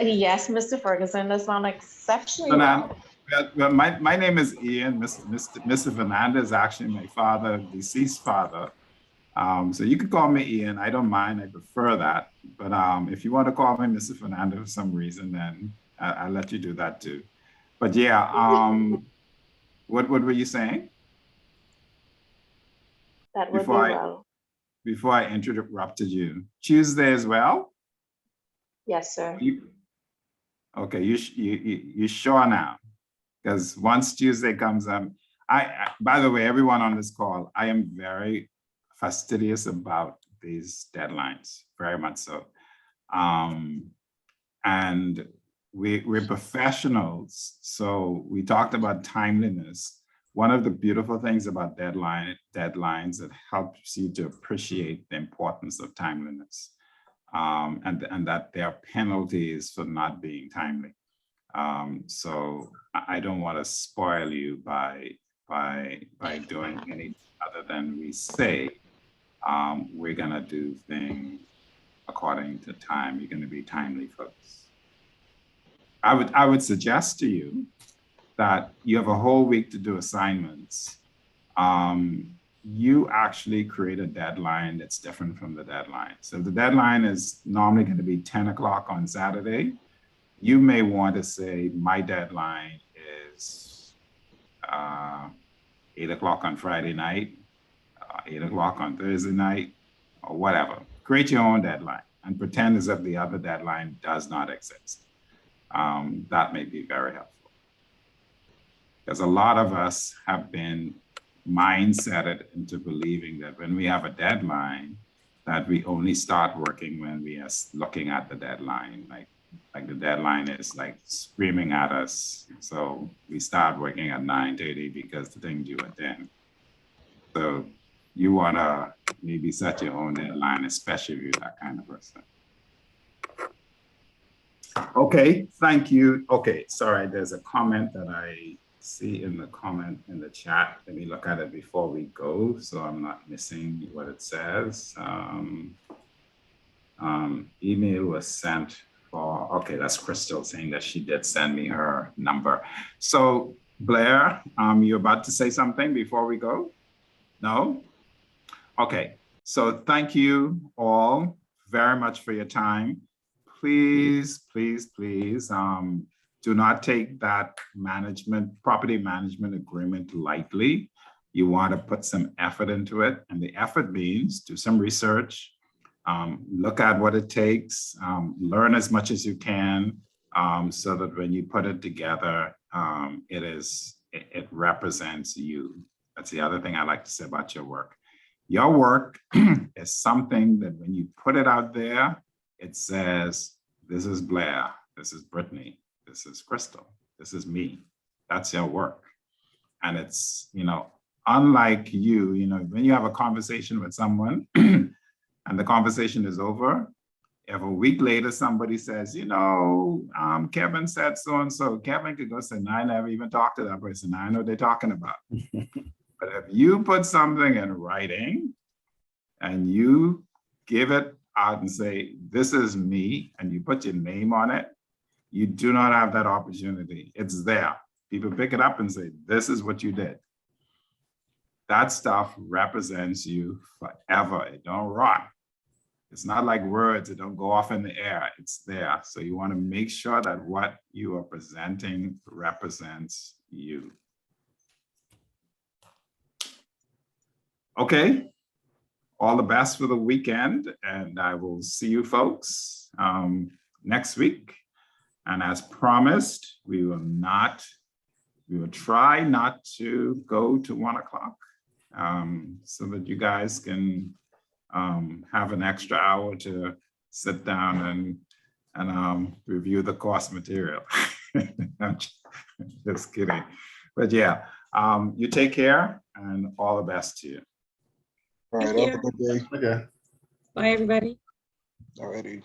Yes, Mr. Ferguson, that sounds exceptionally So well. now, well, my name is Ian. Mr. Fernandez is actually my father, deceased father. So you could call me Ian. I don't mind. I prefer that. But if you want to call me Mr. Fernandez for some reason, then I'll let you do that too. But yeah, what were you saying? That would be well. Before I interrupted you, Tuesday as well? Yes, sir. Okay, you sure now? Because once Tuesday comes up, by the way, everyone on this call, I am very fastidious about these deadlines, very much so. And we're professionals, so we talked about timeliness. One of the beautiful things about deadlines, it helps you to appreciate the importance of timeliness, and that there are penalties for not being timely. So I don't want to spoil you by doing anything other than we say we're gonna do things according to time. You're gonna be timely, folks. I would suggest to you that you have a whole week to do assignments. You actually create a deadline that's different from the deadline. So the deadline is normally going to be 10 o'clock on Saturday. You may want to say my deadline is 8 o'clock on Friday night, 8 o'clock on Thursday night, or whatever. Create your own deadline and pretend as if the other deadline does not exist. That may be very helpful. Because a lot of us have been mindseted into believing that when we have a deadline, that we only start working when we are looking at the deadline, like the deadline is like screaming at us. So we start working at 9:30 because the thing due at 10. So you wanna maybe set your own deadline, especially if you're that kind of person. Okay, thank you. Okay, sorry, there's a comment that I see in the chat. Let me look at it before we go, so I'm not missing what it says. Email was sent for, okay, that's Crystal saying that she did send me her number. So Blair, you're about to say something before we go? No? Okay, so thank you all very much for your time. Please, please, please, do not take that property management agreement lightly. You want to put some effort into it, and the effort means do some research, look at what it takes, learn as much as you can, so that when you put it together, it represents you. That's the other thing I like to say about your work. Your work is something that when you put it out there, it says, this is Blair, this is Brittany, this is Crystal, this is me. That's your work. And it's, unlike you, when you have a conversation with someone and the conversation is over, if a week later somebody says, Kevin said so-and-so, Kevin could go say, no, I never even talked to that person. I know what they're talking about. But if you put something in writing and you give it out and say, this is me, and you put your name on it, you do not have that opportunity. It's there. People pick it up and say, this is what you did. That stuff represents you forever. It don't rot. It's not like words, it don't go off in the air. It's there. So you want to make sure that what you are presenting represents you. Okay. All the best for the weekend, and I will see you folks next week. And as promised, we will try not to go to 1 o'clock so that you guys can have an extra hour to sit down and review the course material. I'm just kidding. But yeah, you take care and all the best to you. All right, Thank have a good day. Okay. Bye, everybody. Alrighty.